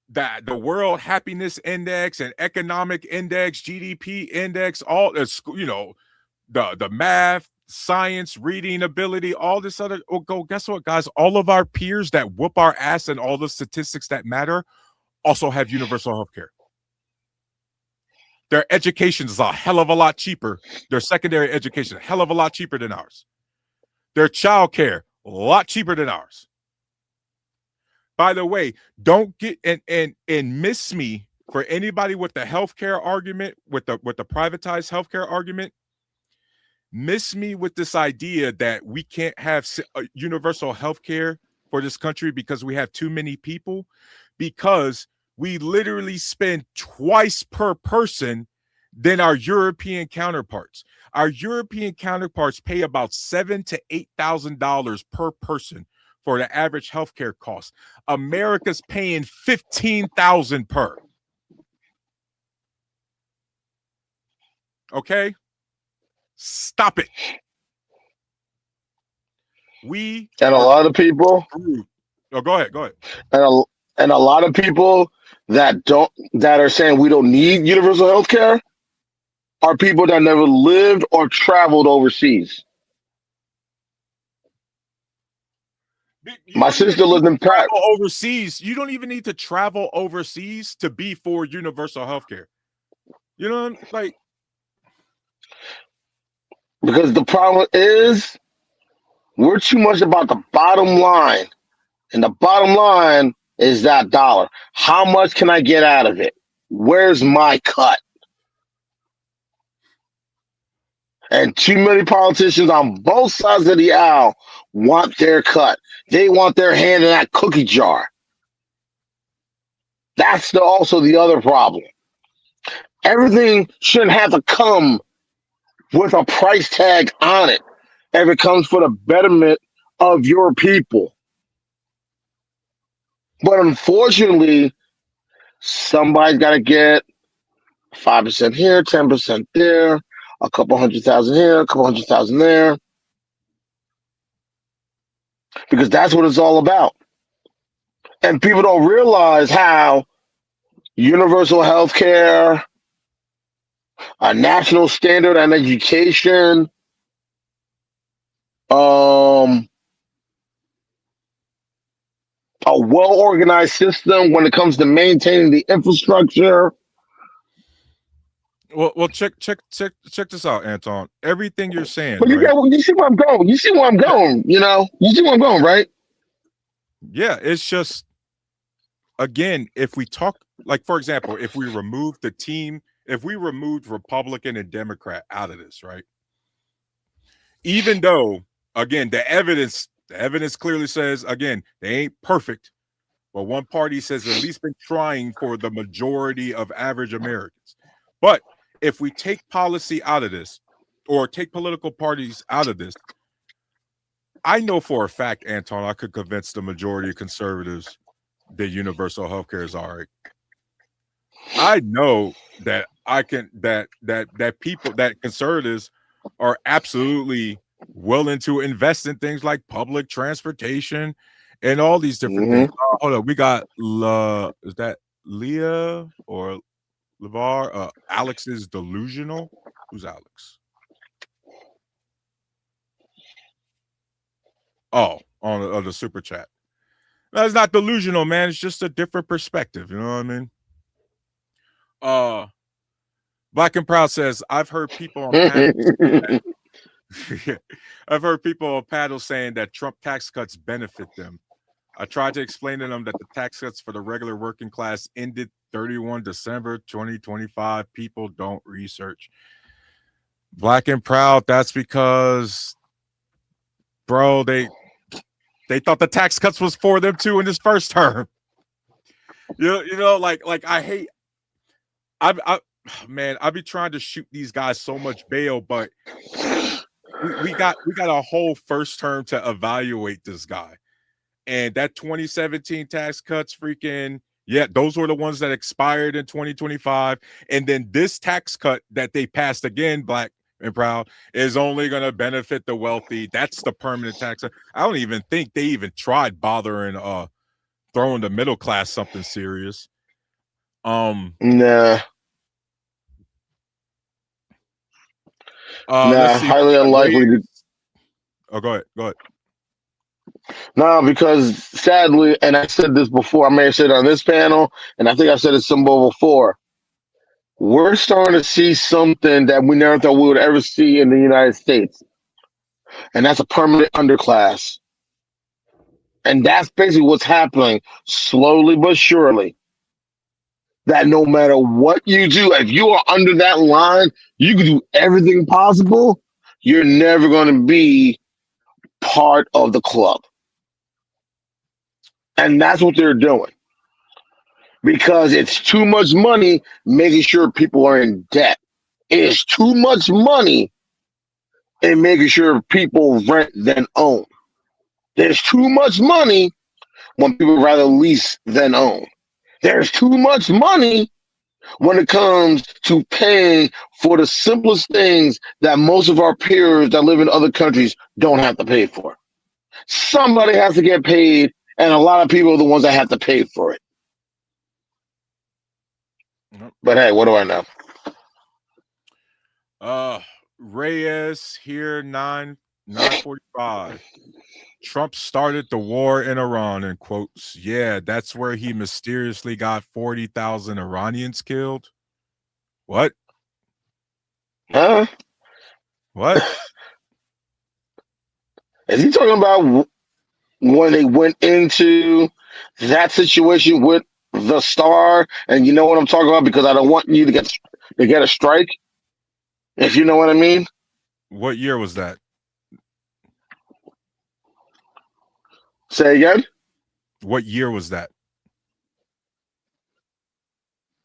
the World Happiness Index and Economic Index, GDP Index, all the math, science, reading ability, all this other. Oh, guess what, guys? All of our peers that whoop our ass and all the statistics that matter also have universal health care. Their education is a hell of a lot cheaper. Their secondary education, a hell of a lot cheaper than ours. Their child care, a lot cheaper than ours. By the way, don't get and miss me for anybody with the healthcare argument, with the privatized healthcare argument. Miss me with this idea that we can't have universal health care for this country because we have too many people, because we literally spend twice per person than our European counterparts. Our European counterparts pay about $7,000 to $8,000 per person for the average healthcare cost. America's paying $15,000 per. Okay? Stop it. We And a are lot of people, screwed. Oh, go ahead. Go ahead. and a, and a lot of people that are saying we don't need universal health care are people that never lived or traveled overseas. You My don't even sister need lived to in Paris travel overseas. You don't even need to travel overseas to be for universal healthcare. You know, like because the problem is we're too much about the bottom line. And the bottom line is that dollar. How much can I get out of it? Where's my cut? And too many politicians on both sides of the aisle want their cut. They want their hand in that cookie jar. That's also the other problem. Everything shouldn't have to come with a price tag on it if it comes for the betterment of your people. But unfortunately, somebody's got to get 5% here, 10% there, a couple 100,000 here, a couple 100,000 there, because that's what it's all about. And people don't realize how universal health care, a national standard on education, um, a well organized system when it comes to maintaining the infrastructure. well, check this out, Anton. Everything you're saying, But right? you see where I'm going. You see where I'm Yeah, going. You see where I'm going, right? yeah. It's just again, if we talk, like for example, if we remove the team, if we removed Republican and Democrat out of this, right? Even though, again, the evidence clearly says, again, they ain't perfect, but one party says at least been trying for the majority of average Americans. But if we take policy out of this, or take political parties out of this, I know for a fact, Anton, I could convince the majority of conservatives that universal health care is all right. I know that I can that people that conservatives are absolutely willing to invest in things like public transportation and all these different things. Mm-hmm. Hold on, we got is that Leah or Levar? Alex is delusional. Who's Alex? Oh, on the super chat. That's not delusional, man. It's just a different perspective. You know what I mean? Uh, Black and Proud says, I've heard people on panels say that I've heard people on panels saying that Trump tax cuts benefit them. I tried to explain to them that the tax cuts for the regular working class ended 31 December 2025. People don't research. Black and Proud, that's because, bro, they thought the tax cuts was for them too in this first term. Like I hate I man, I be trying to shoot these guys so much bail, but we got a whole first term to evaluate this guy. And that 2017 tax cuts, freaking, yeah, those were the ones that expired in 2025. And then this tax cut that they passed again, Black and Proud, is only going to benefit the wealthy. That's the permanent tax. I don't even think they even tried bothering throwing the middle class something serious. Nah. Let's Nah, see. highly unlikely. Oh, go ahead. Go ahead. No, because sadly, and I said this before, I may have said it on this panel, and I think I've said it some more before. We're starting to see something that we never thought we would ever see in the United States, and that's a permanent underclass. And that's basically what's happening slowly but surely. That no matter what you do, if you are under that line, you can do everything possible. You're never going to be part of the club. And that's what they're doing because it's too much money making sure people are in debt. It's too much money in making sure people rent than own. There's too much money when people rather lease than own. There's too much money when it comes to paying for the simplest things that most of our peers that live in other countries don't have to pay for. somebody has to get paid, and a lot of people are the ones that have to pay for it. Yep. But hey, what do I know? Reyes here 9:45. Trump started the war in Iran, in quotes. Yeah, that's where he mysteriously got 40,000 Iranians killed. What? Huh? What? Is he talking about when they went into that situation with the star? And you know what I'm talking about, because I don't want you to get a strike. If you know what I mean. What year was that? Say again. What year was that?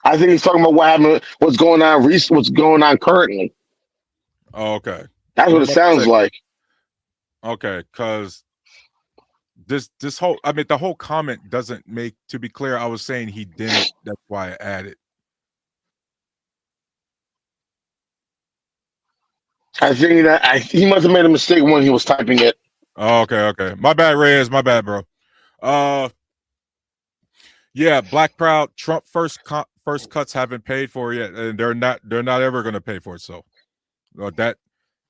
I think he's talking about what happened, what's going on, what's going on currently. Oh, okay. That's I what was it about to sounds say, like. okay, because this whole, I mean, the whole comment doesn't make, to be clear, I was saying he didn't. That's why I added. I think that he must have made a mistake when he was typing it. Oh, okay. My bad, Reyes. My bad, bro. Yeah, Black Proud. Trump first cuts haven't paid for it yet, and they're not ever going to pay for it. So that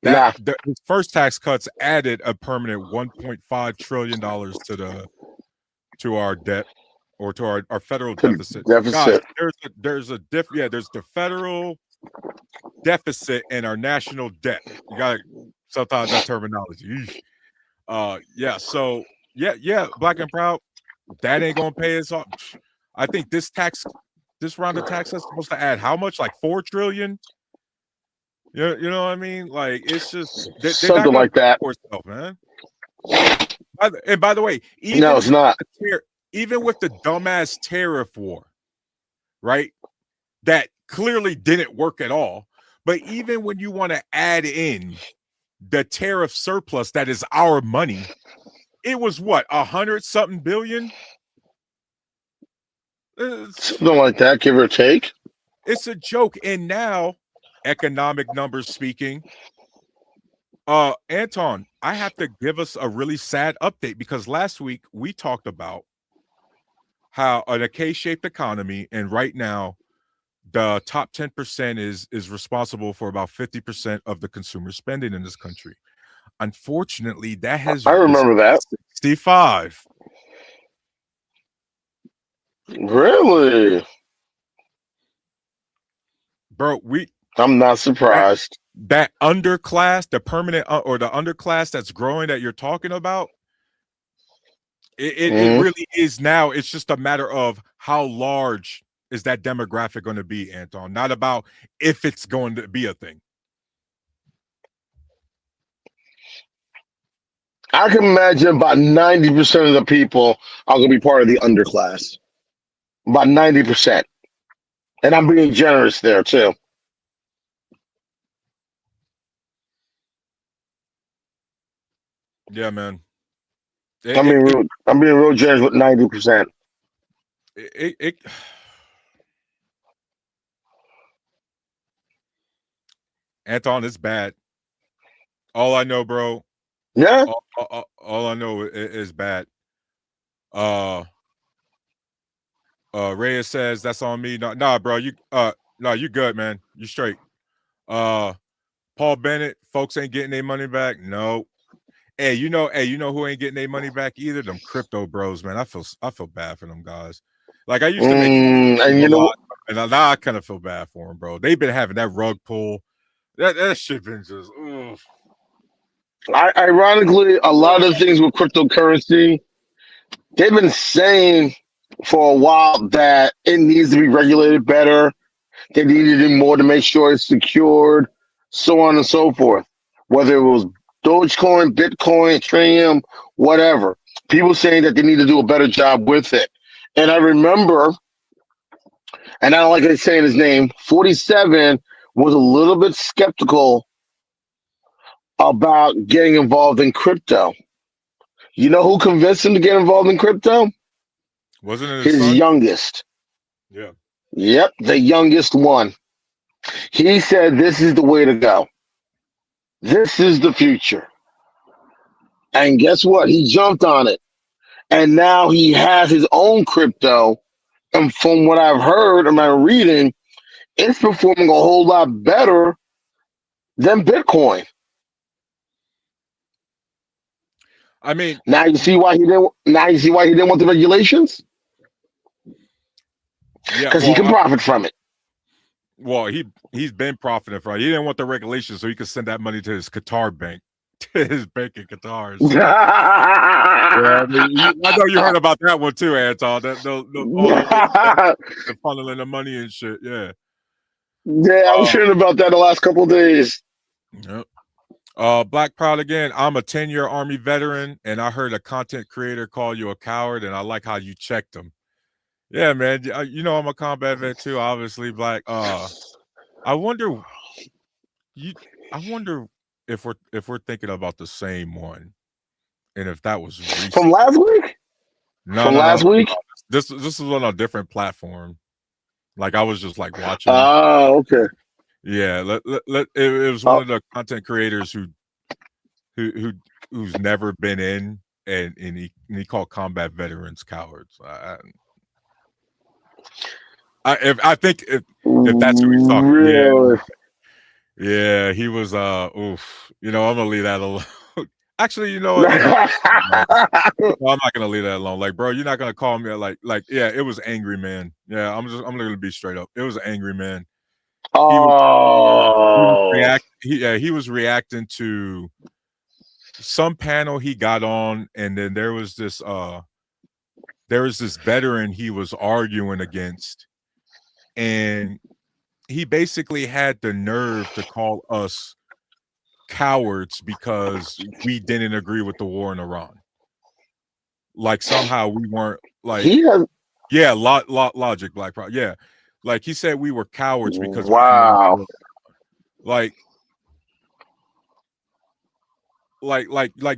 Nah, his first tax cuts added a permanent $1.5 trillion to our debt, or to our federal deficit. Guys, deficit. there's the federal deficit and our national debt. You got sometimes that terminology. Yeah. So yeah, Black and Proud. That ain't gonna pay us off. I think this round of tax is supposed to add how much? Like 4 trillion. You know what I mean? Like, it's just they're not Something gonna like that. pay for itself, man. And by the way, No, it's not. even with the dumbass tariff war, right? That clearly didn't work at all. But even when you want to add in the tariff surplus that is our money, it was what, 100-something billion? Something like that, give or take. It's a joke. And now, economic numbers speaking, Anton, I have to give us a really sad update, because last week we talked about how a K-shaped economy, and right now the top 10% is responsible for about 50% of the consumer spending in this country. Unfortunately, that has I risen remember that. to 65. Really? Bro, I'm not surprised. that underclass, the permanent or the underclass that's growing that you're talking about, it really is now. It's just a matter of how large is that demographic going to be, Anton, not about if it's going to be a thing. I can imagine about 90% of the people are going to be part of the underclass. About 90%. And I'm being generous there, too. Yeah, man. I'm being real generous with 90%. Anton, it's bad. All I know, bro. Yeah. All I know is bad. Reyes says that's on me. Nah, bro. You good, man. You straight. Paul Bennett, folks ain't getting their money back. No. Hey, you know who ain't getting their money back either? Them crypto bros, man. I feel bad for them guys. Like, I used to make fun of And them you a know, lot, and now I kind of feel bad for them, bro. They've been having that rug pull. That shit been just. Ugh. ironically, a lot of things with cryptocurrency, they've been saying for a while that it needs to be regulated better. They needed to do more to make sure it's secured, so on and so forth. Whether it was Dogecoin, Bitcoin, Ethereum, whatever. People saying that they need to do a better job with it. And I remember, and I don't like saying his name, 47 was a little bit skeptical about getting involved in crypto. You know who convinced him to get involved in crypto? Wasn't it his His son? youngest. Yeah. Yep, the youngest one. He said, this is the way to go. This is the future. And guess what? He jumped on it. And now he has his own crypto. And from what I've heard and I'm reading, it's performing a whole lot better than Bitcoin. I mean, Now you see why he didn't. Now you see why he didn't want the regulations yeah, because he can profit from it. well, he's been profiting from it. He didn't want the regulations so he could send that money to his Qatar bank, to his bank in Qatar. So. Yeah, I mean, I know you heard about that one too, Anton. That the funneling the money and shit. Yeah. Yeah, I was hearing about that the last couple of days. Yep. Black Proud again. I'm a 10-year Army veteran, and I heard a content creator call you a coward, and I like how you checked him. Yeah, man. You know I'm a combat vet too, obviously, Black. I wonder you. I wonder if we're thinking about the same one, and if that was recent. From last week. No, From no, no. last week. This was on a different platform. Like I was just like watching. Oh, okay. Yeah, it was one of the content creators who's never been in, and he called combat veterans cowards. I think if that's who he's talking, really? yeah, he was. Oof. You know, I'm gonna leave that alone. Actually, you know what? No, I'm not gonna leave that alone. Like, bro, you're not gonna call me yeah. It was angry man. Yeah, I'm gonna be straight up. It was an angry man. Oh, He was reacting to some panel he got on, and then there was this veteran he was arguing against, and he basically had the nerve to call us cowards because we didn't agree with the war in Iran. Like somehow we weren't like he has. yeah, logic, Black Pro. Yeah. Like he said we were cowards because Wow. like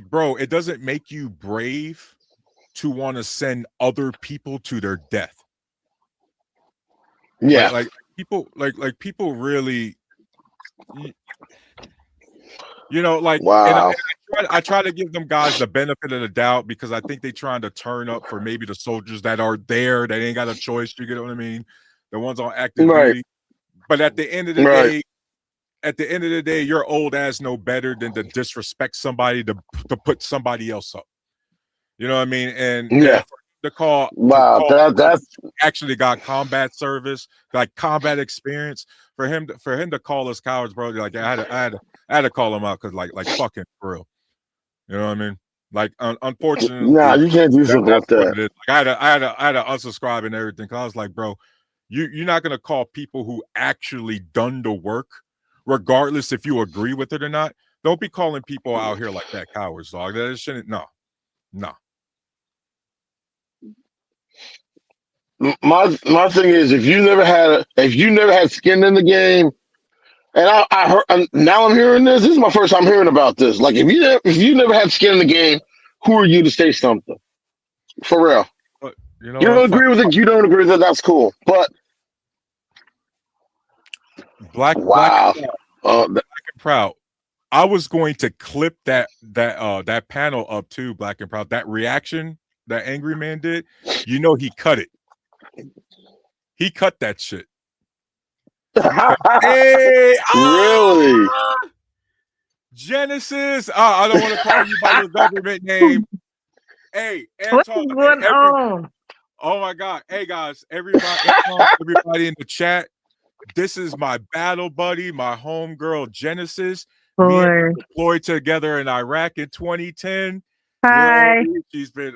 bro, it doesn't make you brave to want to send other people to their death. Yeah. Like people people really you know, like, wow. and I try to give them guys the benefit of the doubt because I think they're trying to turn up for maybe the soldiers that are there that ain't got a choice. You get what I mean? The ones on active duty. But at the end of the day, your old ass know better than to disrespect somebody to put somebody else up. You know what I mean? And for the call, that's actually got combat service, like combat experience. For him to call us cowards, bro. Like I had to call him out because like fucking for real. You know what I mean? Like unfortunately, you can't do something like that. Like, I had to unsubscribe and everything. Cause I was like, bro, you're not gonna call people who actually done the work, regardless if you agree with it or not. Don't be calling people out here like that cowards, dog. That shouldn't. No. My thing is if you never had skin in the game, and I heard now I'm hearing this. This is my first time hearing about this. Like if you never had skin in the game, who are you to say something? For real. But you You know don't agree with it. You don't agree with it. That's cool. But Black and Proud. I was going to clip that panel up too, Black and Proud. That reaction that angry man did. You know he cut it. He cut that shit. Hey, really? Genesis. I don't want to call you by your government name. Hey, Anton. What's going on? Oh my God. Hey guys, everybody in the chat. This is my battle buddy, my homegirl Genesis. Boy. Me and her deployed together in Iraq in 2010. Hi. She's been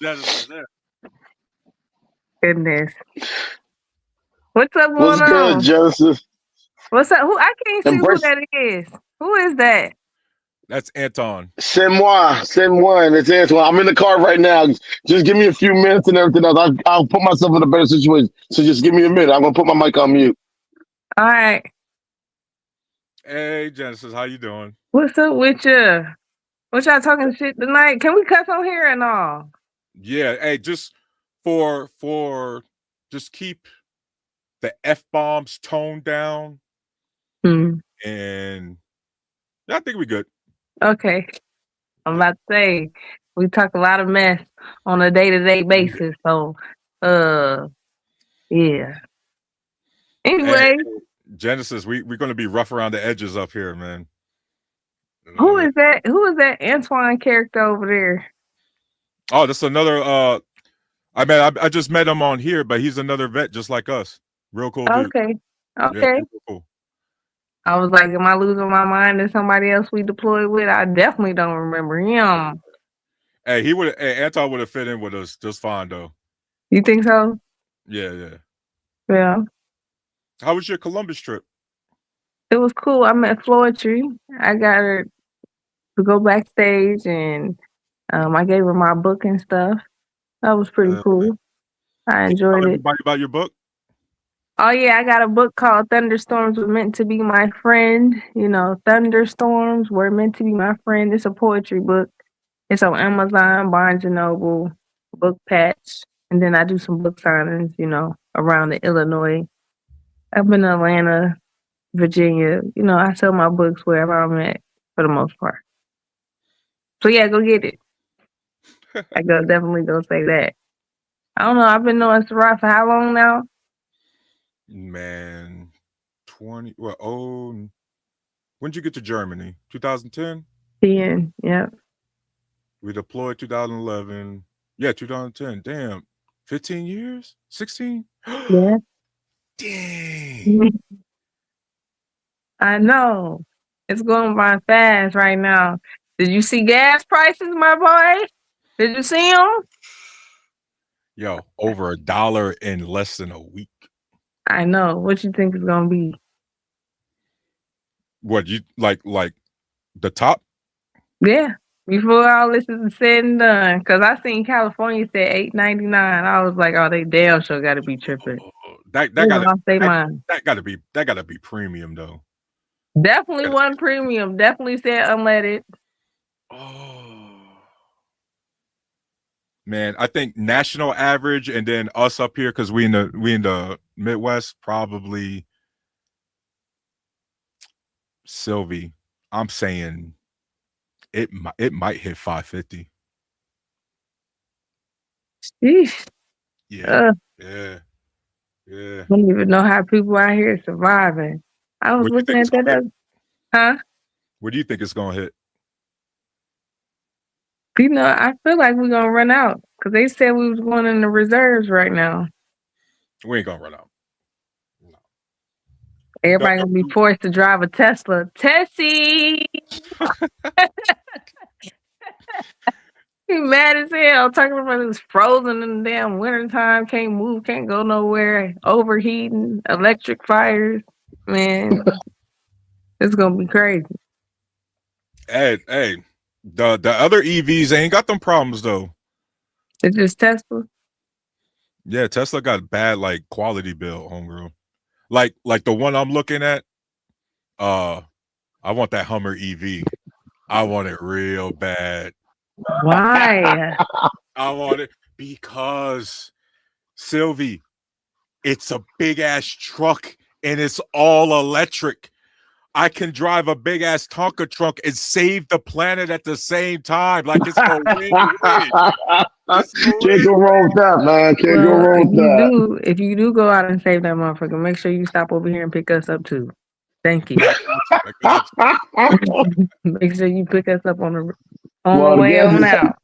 Genesis there. Goodness. What's up going What's on? good, Genesis? What's up? Who I can't see who that is. Who is that? That's Anton. C'est moi. It's Antoine. I'm in the car right now. Just give me a few minutes and everything else. I'll put myself in a better situation. So just give me a minute. I'm gonna put my mic on mute. All right. Hey Genesis, how you doing? What's up with you? What y'all talking shit tonight? Can we cuss on here and all? Yeah. Hey, just for just keep the F-bombs toned down. Mm. And I think we good. Okay. I'm about to say we talk a lot of mess on a day-to-day basis. So yeah. Hey, Anyway, Genesis, we're gonna be rough around the edges up here, man. who is that? Who is that Antoine character over there? Oh, that's another I just met him on here, but he's another vet just like us. Real cool dude. Okay. Yeah, Okay. he's cool. I was like, am I losing my mind to somebody else we deployed with? I definitely don't remember him. Hey, Anton would have fit in with us just fine though. You think so? Yeah. Yeah. How was your Columbus trip? It was cool. I met Floetry. I got her to go backstage and I gave her my book and stuff. That was pretty cool. I Can you tell enjoyed it. everybody about your book? Oh yeah, I got a book called Thunderstorms Were Meant to Be My Friend. You know, Thunderstorms Were Meant to Be My Friend. It's a poetry book. It's on Amazon, Barnes and Noble, Book Patch. And then I do some book signings, you know, around the Illinois. Up in Atlanta, Virginia. You know, I sell my books wherever I'm at for the most part. So yeah, go get it. I definitely go say that. I don't know. I've been knowing Sarah for how long now? Man, 20. Well, when did you get to Germany? 2010. 10. Yeah. We deployed 2011. Yeah, 2010. Damn, 15 years? 16? Yeah. Dang. I know. It's going by fast right now. Did you see gas prices, my boy? Did you see them? Yo, over $1 in less than a week. I know. What you think it's gonna be? What you like the top? Yeah. Before all this is said and done, because I seen California said $8.99. I was like, oh, they damn sure got to be tripping. That gotta be premium though. Definitely wasn't premium. Definitely said unleaded. Oh man, I think national average and then us up here because we in the Midwest probably. Sylvie, I'm saying it might hit 550. Sheesh. Yeah. I don't even know how people out here surviving. I was looking at that. Huh? What do you think it's gonna hit? You know, I feel like we're gonna run out because they said we was going in the reserves right now. We ain't gonna run out. No. Everybody gonna be forced to drive a Tesla. Tessie! He mad as hell talking about it was frozen in the damn wintertime, can't move, can't go nowhere, overheating, electric fires. Man, it's gonna be crazy. Hey, the other EVs ain't got them problems though. It's just Tesla. Yeah, Tesla got bad like quality bill, homegirl. Like the one I'm looking at. I want that Hummer EV. I want it real bad. Why? I want it because Sylvie, it's a big ass truck and it's all electric. I can drive a big ass Tonka truck and save the planet at the same time. Like it's a win-win. Can't go wrong with that, man. Can't go wrong with that. If you do go out and save that motherfucker, make sure you stop over here and pick us up too. Thank you. I got you. Make sure you pick us up on the way on out.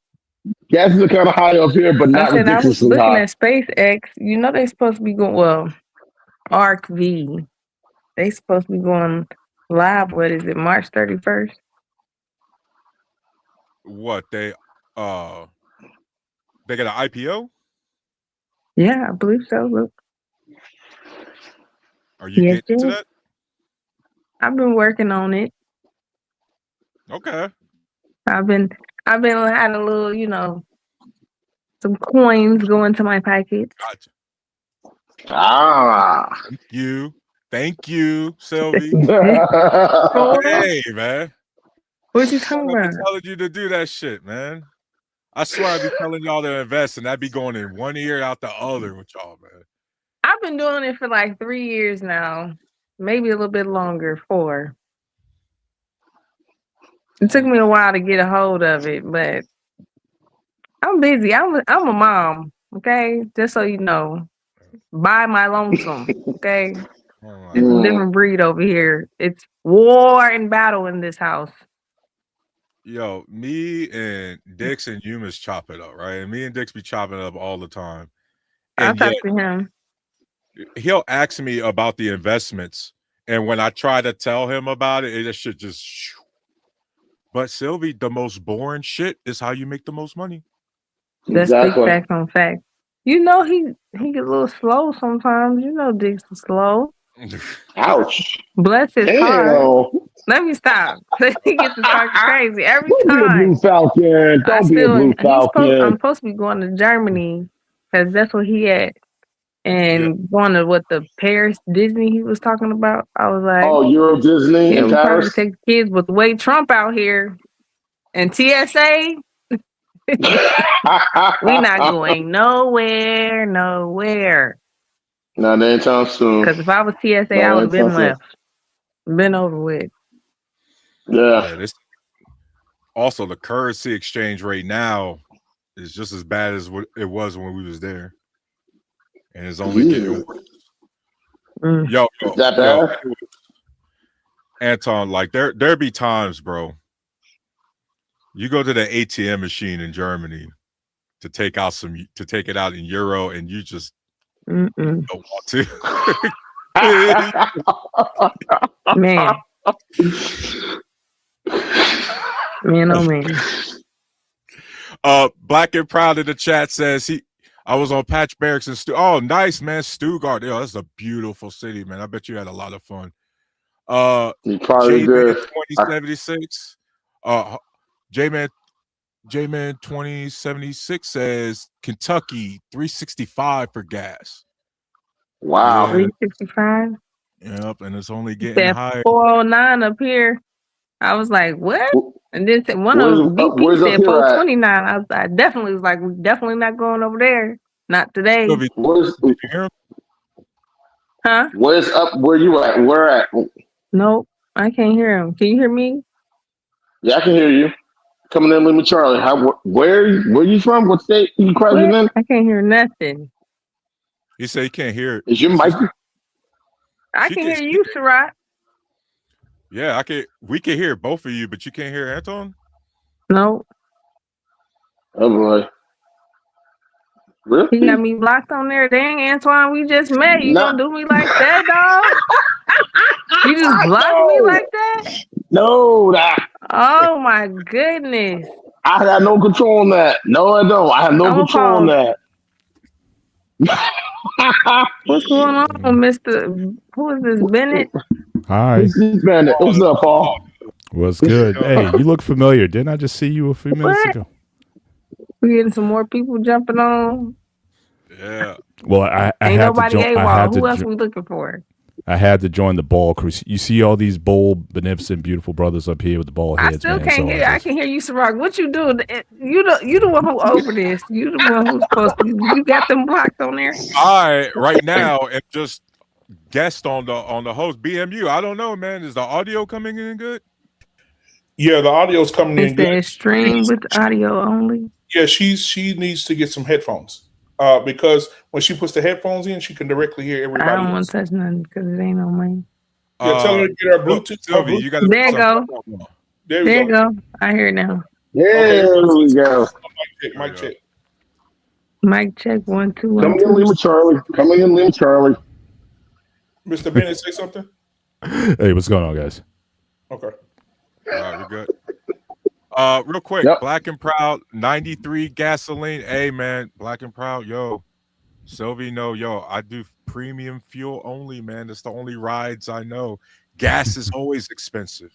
Gas is kind of high up here, but not ridiculously high. I was looking at SpaceX. You know they're supposed to be going, well, Arc V. They supposed to be going live. What is it, March 31st? What they got an IPO? Yeah, I believe so. Look. Are you getting into that? I've been working on it. Okay. I've been had a little, you know, some coins go into my pockets. Gotcha. Ah. Thank you, Sylvie. Hey, man. What you talking about? I'm telling you to do that shit, man. I swear I be telling y'all to invest and I'd be going in one ear out the other with y'all, man. I've been doing it for like 3 years now. Maybe a little bit longer, 4. It took me a while to get a hold of it, but I'm busy. I'm a mom, okay? Just so you know. By my lonesome, okay? Oh It's a different breed over here. It's war and battle in this house. Yo, me and Dix and Yumas chop it up, right? And me and Dix be chopping it up all the time. I'll And yet talk to him. he'll ask me about the investments. And when I try to tell him about it, it should just But Sylvie, the most boring shit is how you make the most money. That's big fact on fact. You know he gets a little slow sometimes. You know Dix is slow. Ouch. Bless his heart. Let me stop. He gets to talking crazy every Don't time. be a Blue Falcon. Don't be a Blue Falcon. I'm supposed to be going to Germany because that's where he at. And going to the Paris Disney he was talking about. I was like, oh, Euro Disney in we Paris. Probably take the kids, but the way Trump out here and TSA, we not going nowhere. Not anytime soon. Because if I was TSA, I would have been left, been over with. Yeah. This, also, the currency exchange rate now is just as bad as what it was when we was there, and it's only getting worse. Yo, that bad? Anton, like there be times, bro. You go to the ATM machine in Germany to take it out in euro, and you just don't want to. Man, oh man. Black and Proud in the chat says I was on Patch Barracks in oh, nice, man. Stuttgart. Yo, that's a beautiful city, man. I bet you had a lot of fun. Probably J-Man 2076. J-Man 2076 says Kentucky 365 for gas. Wow. 365? Yep, and it's only getting higher. 409 up here. I was like, what? And then one of BP said 429. I definitely was like, we're definitely not going over there. Not today. Huh? Where's up? Where you at? Where at? Nope, I can't hear him. Can you hear me? Yeah, I can hear you. Coming in with Charlie. Where you from? What state you present in? I can't hear nothing. You say you can't hear it. Is your mic? I can hear you, Sherrod. Yeah, we can hear both of you, but you can't hear Anton? No. Oh boy. Really? He got me blocked on there. Dang, Antoine, we just met. You gonna do me like that, dog? You just blocked me like that? No, oh my goodness. I have no control on that. No, I don't. I have no control on that. What's going on, Mr. Who is this, Bennett? Hi. This is Bennett. What's up, Paul? What's good? Hey, you look familiar. Didn't I just see you a few minutes ago? We getting some more people jumping on. Yeah. Well, I ain't had nobody to AWOL. Who else we looking for? I had to join the ball crew. You see all these bold, beneficent, beautiful brothers up here with the ball heads. I still can't hear. I can hear you, Ciroc. What you do? You the one who over this. You the one who's supposed to. You got them blocked on there. I right now am just guest on the host BMU. I don't know, man. Is the audio coming in good? Yeah, the audio's coming in good. Is stream with audio only? Yeah, she needs to get some headphones. Because when she puts the headphones in, she can directly hear everybody. I don't want to touch nothing because it ain't on mine. Yeah, tell her to get her Bluetooth. Sylvie, you gotta there you go. There you go. I hear it now. There we go. Mic check. Mic check 1 2 1. Coming in, Lima Charlie. Coming in, Lima Charlie. Mr. Bennett, say something. Hey, what's going on, guys? Okay. All right, we're good. Real quick, Yep. Black and Proud 93 gasoline. Hey man, Black and Proud, yo. Sylvie, yo, I do premium fuel only, man. That's the only rides I know. Gas is always expensive.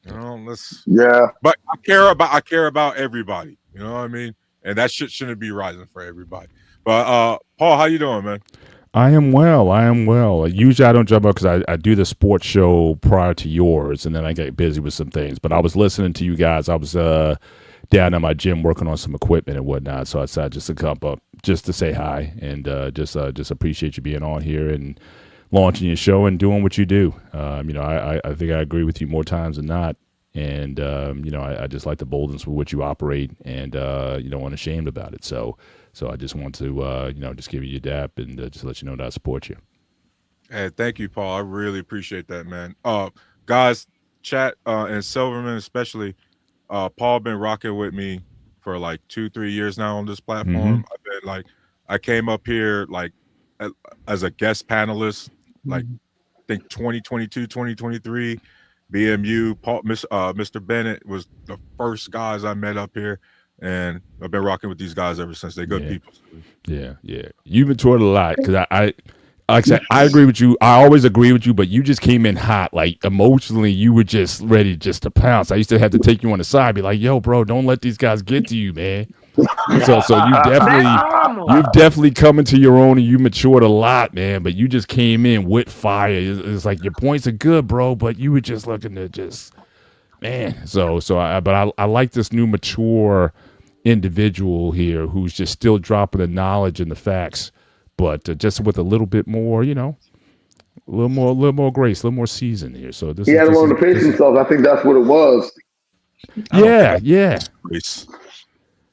Yeah. But I care about everybody. You know what I mean? And that shit shouldn't be rising for everybody. But Paul, how you doing, man? I am well. Usually I don't jump up because I do the sports show prior to yours, and then I get busy with some things. But I was listening to you guys. I was down at my gym working on some equipment and whatnot, so I decided just to come up just to say hi and just appreciate you being on here and launching your show and doing what you do. I think I agree with you more times than not. And I just like the boldness with which you operate, and unashamed about it. So I just want to just give you your dap and just let you know that I support you. Hey, thank you, Paul. I really appreciate that, man. Guys, chat and Silverman especially. Paul been rocking with me for like 2-3 years now on this platform. I've been like, I came up here like as a guest panelist, like I think 2022, 2023. BMU, Paul, Mr. Bennett was the first guys I met up here, and I've been rocking with these guys ever since. They're good people. Yeah. You've matured a lot because I like I said, I agree with you. I always agree with you, but you just came in hot. Like emotionally, you were just ready just to pounce. I used to have to take you on the side, be like, "Yo, bro, don't let these guys get to you, man." So you've definitely come into your own, and you matured a lot, man. But you just came in with fire. It's like your points are good, bro, but you were just looking to just, man. I like this new mature individual here who's just still dropping the knowledge and the facts, but just with a little bit more, a little more grace, a little more season here. So he had to learn to pace himself. I think that's what it was. Yeah.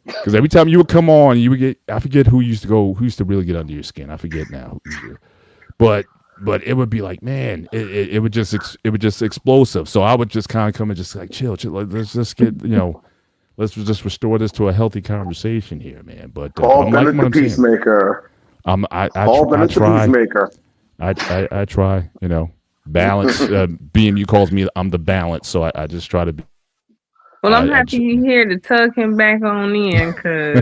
Because every time you would come on, you would get, I forget who used to really get under your skin. I forget now. But it would be like, man, it would just explosive. So I would just kind of come and just like chill. Let's just get, let's just restore this to a healthy conversation here, man. But Paul Bennett the peacemaker. I try. I try, balance. BMU calls me, I'm the balance. So I just try to be. Well, I'm happy you're here to tug him back on in, because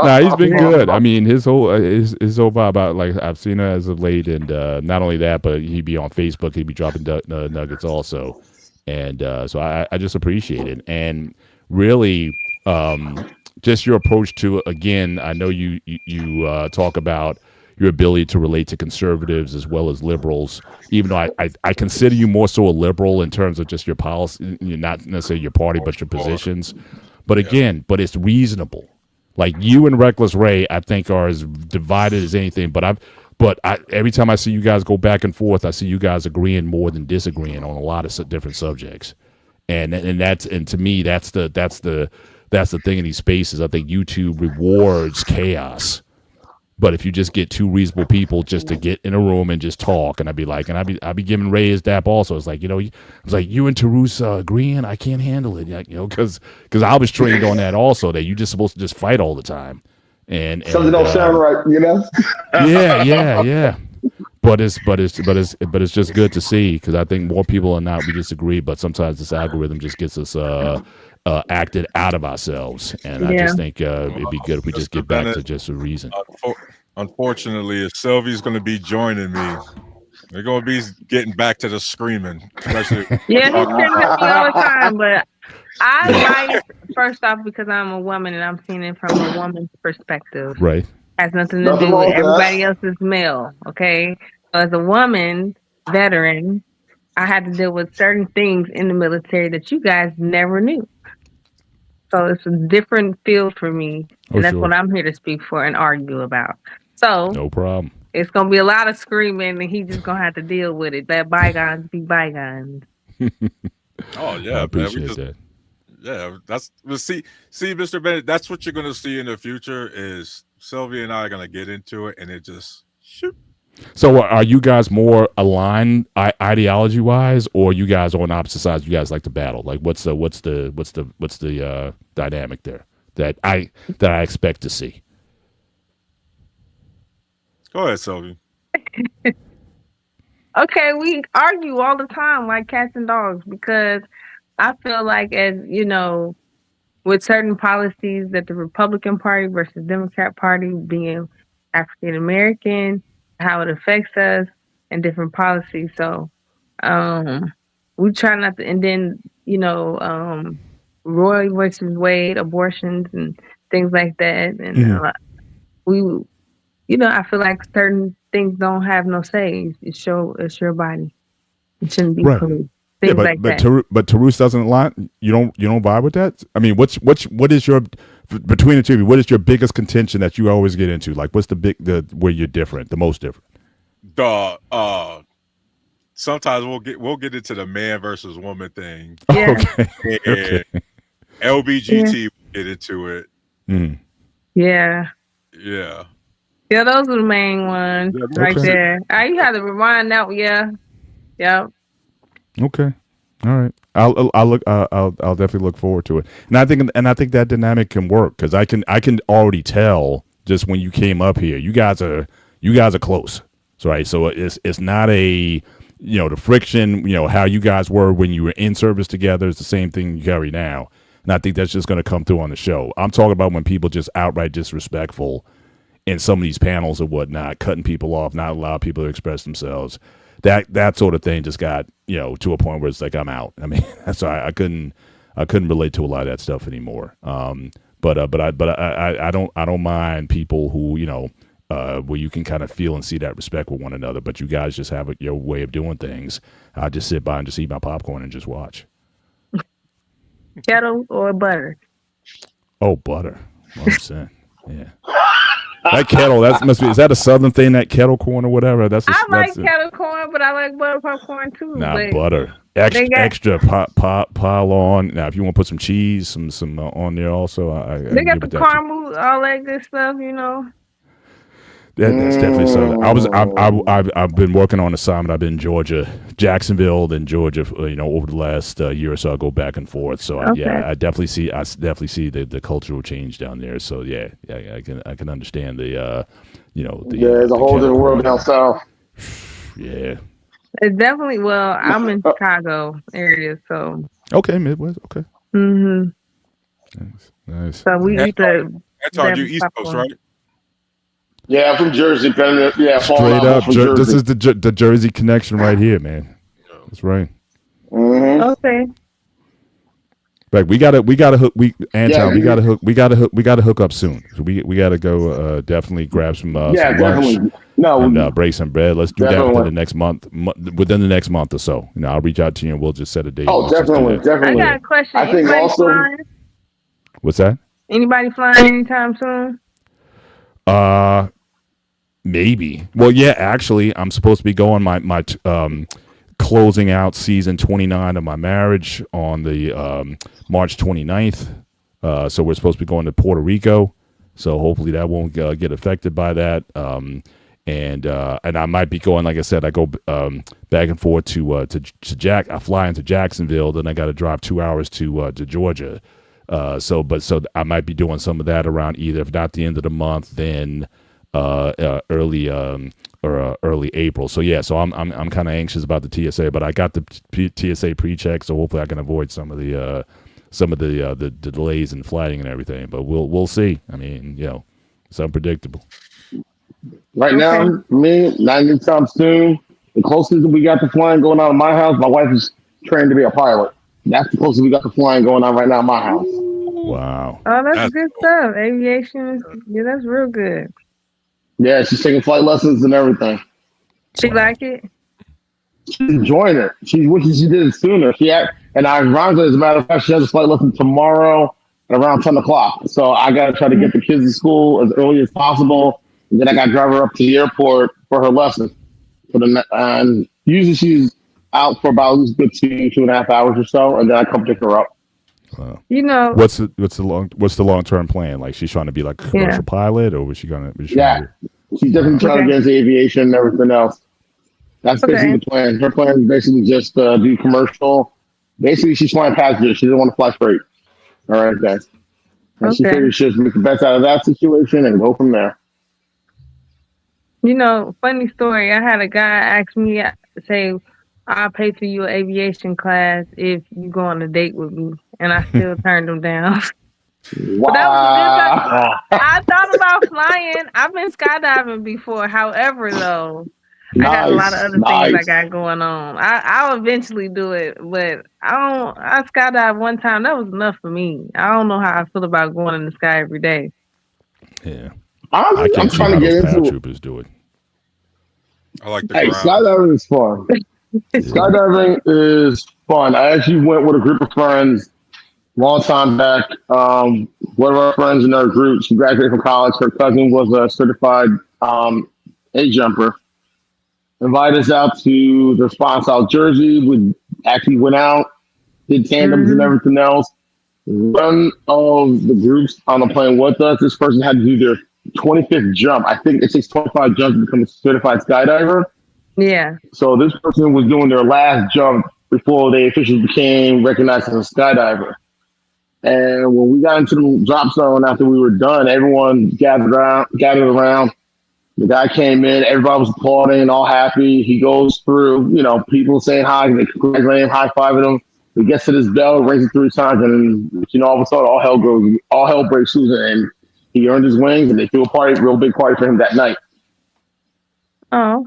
nah, he's been good. I mean, his whole vibe about, like, I've seen it as of late, and not only that, but he'd be on Facebook, he'd be dropping nuggets also, and so I just appreciate it, and really, just your approach to it. Again, I know you talk about your ability to relate to conservatives as well as liberals, even though I consider you more so a liberal in terms of just your policy, not necessarily your party, but your positions. But again, it's reasonable. Like you and Reckless Ray, I think are as divided as anything. But every time I see you guys go back and forth, I see you guys agreeing more than disagreeing on a lot of different subjects. And to me, that's the thing in these spaces. I think YouTube rewards chaos. But if you just get two reasonable people just to get in a room and just talk, and I'd be giving Ray his dap also. It's like, it's like you and Teresa agreeing, I can't handle it, because I was trained on that also, that you're just supposed to just fight all the time. And something don't sound right, Yeah. But it's just good to see, because I think more people are not. We disagree, but sometimes this algorithm just gets us acted out of ourselves, and I just think it'd be good if we just get back to just a reason. Unfortunately, if Sylvie's going to be joining me, we're going to be getting back to the screaming. Especially yeah, he's screaming at me all the time, but I like, first off, because I'm a woman and I'm seeing it from a woman's perspective. Right. Has nothing to do with everybody else's male, okay? So as a woman, veteran, I had to deal with certain things in the military that you guys never knew. So it's a different field for me, and that's what I'm here to speak for and argue about. So no problem. It's gonna be a lot of screaming, and he's just gonna have to deal with it. Let bygones be bygones. Oh yeah, I appreciate that. Yeah, see, Mr. Bennett, that's what you're gonna see in the future. Is Sylvia and I are gonna get into it, and it just shoot. So are you guys more aligned ideology wise, or you guys on opposite sides? You guys like to battle? Like what's the dynamic there that I expect to see? Go ahead, Sylvia. Okay, we argue all the time like cats and dogs, because I feel like, as you know, with certain policies that the Republican Party versus Democrat Party, being African American, how it affects us, and different policies. So we try not to, and then, Roe versus Wade, abortions and things like that. And I feel like certain things don't have no say. It's your body. It shouldn't be polluted. Things like that. But Teresa doesn't lie. You don't vibe with that? I mean, what is your, between the two of you, what is your biggest contention that you always get into? Like, what's where you're different, the most different? sometimes we'll get into the man versus woman thing. Yeah. Okay. Okay. LBGT will get into it. Mm. Yeah. Yeah. Yeah, those are the main ones Yeah, right okay. there. You have to rewind that. Yeah. Yep. Okay. All right. I'll definitely look forward to it. And I think that dynamic can work because I can already tell just when you came up here, you guys are close. So right. So it's not a, the friction, how you guys were when you were in service together is the same thing you carry now. And I think that's just going to come through on the show. I'm talking about when people just outright disrespectful in some of these panels or whatnot, cutting people off, not allow people to express themselves. That sort of thing just got, to a point where it's like I'm out. I mean, so I couldn't relate to a lot of that stuff anymore. But I don't mind people who, where you can kind of feel and see that respect with one another. But you guys just have your way of doing things. I just sit by and just eat my popcorn and just watch. Kettle or butter? Oh, butter. 100%. Yeah. That kettle, is that a southern thing, that kettle corn or whatever? I like kettle corn, but I like butter popcorn too. Nah, butter. Extra pile on. Now, if you want to put some cheese, some on there also. They got the caramel, all that good stuff, That's definitely so. I've been working on assignment. I've been in Georgia, Jacksonville, then Georgia. Over the last year or so, I go back and forth. So I definitely see the cultural change down there. So yeah, I can understand the there's a whole different world down south. Yeah, it's definitely. Well, I'm in Chicago area, so okay, Midwest, okay. Mm-hmm. Nice. So we eat the. That's on you East Coast, right? Yeah, I'm from Jersey. Yeah, straight up. This is the Jersey connection right here, man. That's right. Mm-hmm. Okay. Like we gotta hook. We gotta hook up soon. So we gotta go. Definitely grab some. Some lunch. No, and break some bread. Let's do that within the next month. Within the next month or so. I'll reach out to you and we'll just set a date. Oh, definitely. I got a question. I think also. Flying? What's that? Anybody flying anytime soon? Maybe. Well, yeah, actually, I'm supposed to be going my closing out season 29 of my marriage on the March 29th. So we're supposed to be going to Puerto Rico. So hopefully that won't get affected by that. And I might be going, like I said, I go back and forth to I fly into Jacksonville, then I got to drive 2 hours to Georgia. So I might be doing some of that around either, if not the end of the month, then early April. So yeah, so I'm kind of anxious about the TSA, but I got the TSA pre-check, so hopefully I can avoid some of the delays in flighting and everything. But we'll see. I mean, it's unpredictable. Right now, not anytime soon. The closest we got to flying going on in my house, my wife is trained to be a pilot. That's the closest we got to flying going on right now in my house. Wow. Oh, that's good stuff. Aviation, that's real good. Yeah, she's taking flight lessons and everything. She like it? She's enjoying it. She wishes she did it sooner. Ironically, as a matter of fact, she has a flight lesson tomorrow at around 10 o'clock. So I got to try to get the kids to school as early as possible. And then I got to drive her up to the airport for her lesson. And usually she's out for about at least good 2.5 hours or so. And then I come pick her up. What's the long-term plan? Like, she's trying to be like a commercial pilot, or was she gonna? She's definitely trying to get into aviation and everything else. That's basically the plan. Her plan is basically just do commercial. Basically, she's flying passenger. She doesn't want to fly freight. All right, guys. And she figures she'll make the best out of that situation and go from there. Funny story. I had a guy ask me, say, I'll pay for your aviation class if you go on a date with me. And I still turned him down. Wow. But that was I thought about flying. I've been skydiving before. However, though, I got a lot of other things I got going on. I'll eventually do it, but I skydived one time. That was enough for me. I don't know how I feel about going in the sky every day. Yeah. I'm trying to get into paratroopers do it. I like the skydiving is fun. Skydiving is fun. I actually went with a group of friends long time back. One of our friends in our group, she graduated from college. Her cousin was a certified A jumper. invited us out to the spot in South Jersey. We actually went out, did tandems and Mhm. everything else. One of the groups on the plane with us, this person had to do their 25th jump. I think it takes 25 jumps to become a certified skydiver. Yeah. So this person was doing their last jump before they officially became recognized as a skydiver. And when we got into the drop zone after we were done, everyone gathered around. The guy came in, everybody was applauding, all happy. He goes through, people saying hi, they congratulate him, high fiving him. He gets to this bell, rings it 3 times, and all of a sudden, all hell breaks loose, and he earned his wings, and they threw a party, real big party for him that night. Oh.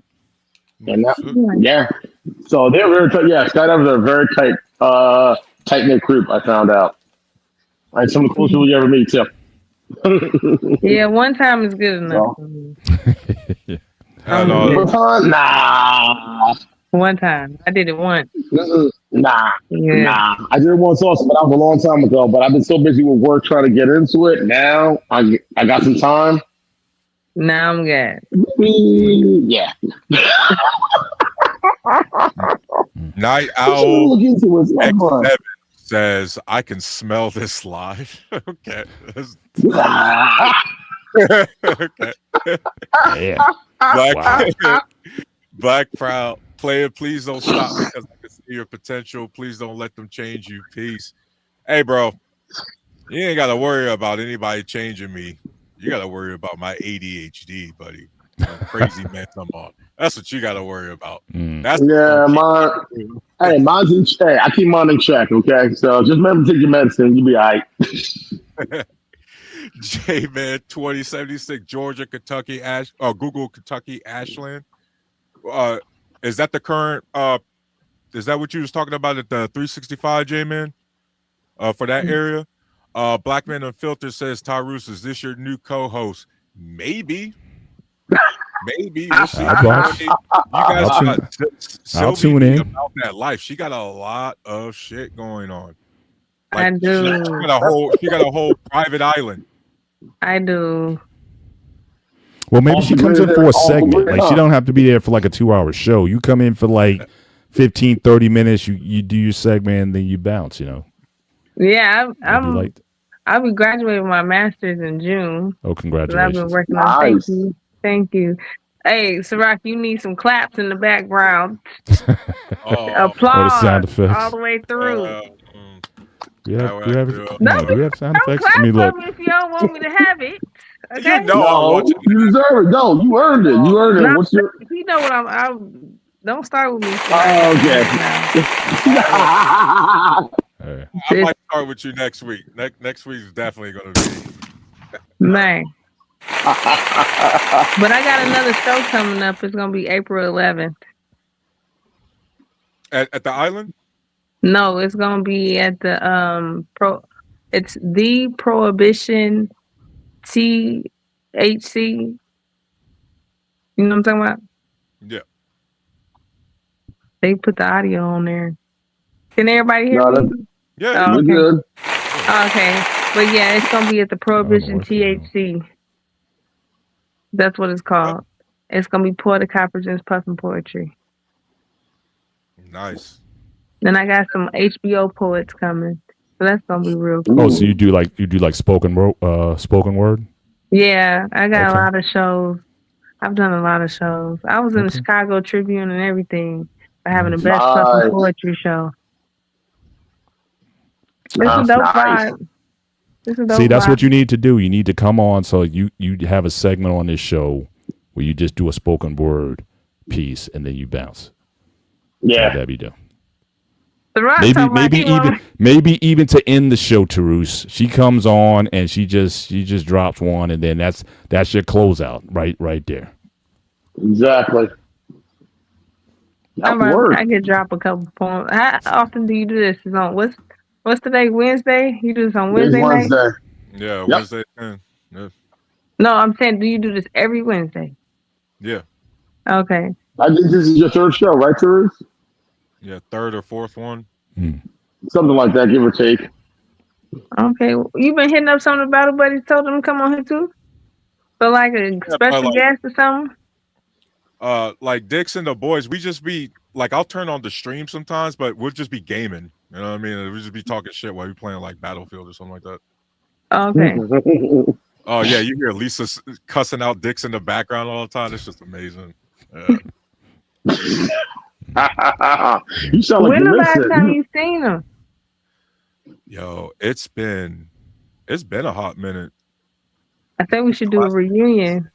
And that, Nice. yeah, so they're very tight. Yeah, skydivers are a very tight knit group. I found out, and some of the coolest people you ever meet too. Yeah, one time is good enough So, for me. Yeah. And one time, nah, One time. I did it once. nah. Yeah. I did it once also, but that was a long time ago. But I've been so busy with work trying to get into it. Now I got some time. Now I'm good. Yeah, Night I should Owl look into it. It's not fun. X7 says, I can smell this live. Okay. Okay. Yeah. Black, Wow. Black Proud player, please don't stop because I can see your potential. Please don't let them change you. Peace. Hey, bro, you ain't got to worry about anybody changing me. You got to worry about my ADHD, buddy. Crazy meds I'm on. That's what you got to worry about. That's Yeah, mine's in check. I keep mine in check. Okay, so just remember to take your medicine. You'll be all right. J-Man 2076, Georgia, Kentucky, Google Kentucky, Ashland. Is that the current is that what you was talking about at the 365, J-Man? For that area? Black Man Unfiltered says, Tyrus, is this your new co-host? Maybe. Maybe. We'll see. I'll watch. You guys I'll got I'll Sylvie tune in. about that life. She got a lot of shit going on. I Like do. she got a whole private island. I do. Well, maybe Off she the comes grid in for there, a off the segment. grid, Like she huh? don't have to be there for like a 2-hour show. You come in for like 15, 30 minutes. You do your segment and then you bounce. Yeah, Maybe I'll be graduating with my master's in June. oh, But I've been congratulations. working on. Nice. Thank you. Hey, Sirach, you need some claps in the background. Oh, Applause the sound effects. all the way through. Do we have sound Don't effects? clap I mean, for look. me if you don't want me to have it. Okay? You know I No, want you. you deserve it. No, you earned it. You earned it. No, What's your? you know what don't start with me. Oh, okay. I might start with you next week. Next week is definitely going to be. Man. But I got another show coming up. It's going to be April 11th. At the island? No, it's going to be at the it's the Prohibition THC. You know what I'm talking about? Yeah. They put the audio on there. Can everybody hear No, me? Yeah. Oh, you're okay. good. Okay. But yeah, it's going to be at the Prohibition what you THC. That's what it's called. It's going to be Poetic Coppergen's Puffin Poetry. Nice. Then I got some HBO poets coming. So that's going to be real cool. Oh, so you do like spoken word? Yeah, I got Okay. a lot of shows. I've done a lot of shows. I was in the Chicago Tribune and everything for having the best Puffin poetry show. It's a dope vibe. See, that's what you need to do. You need to come on so you have a segment on this show where you just do a spoken word piece and then you bounce. Yeah. That'd be dope. Maybe even to end the show, Tarus, she comes on and she just drops one and then that's your closeout right there. Exactly. I could drop a couple poems. How often do you do this? It's on what's today? Wednesday? You do this on Wednesday night? Yeah, Yep. Wednesday. Yeah. No, I'm saying, do you do this every Wednesday? Yeah. Okay. I think this is your third show, right, Tarus? Yeah, third or fourth one. Something like that, give or take. Okay. You been hitting up some of the Battle Buddies, told them to come on here too? For like a special guest or something? like Dix and the boys, we just be like, I'll turn on the stream sometimes, but we'll just be gaming. You know what I mean? We'll just be talking shit while we playing like Battlefield or something like that. Okay. Oh yeah, you hear Lisa cussing out Dix in the background all the time. It's just amazing. Yeah. You sound like When you the miss last it. time you seen him? Yo, it's been a hot minute. I think we should do a reunion.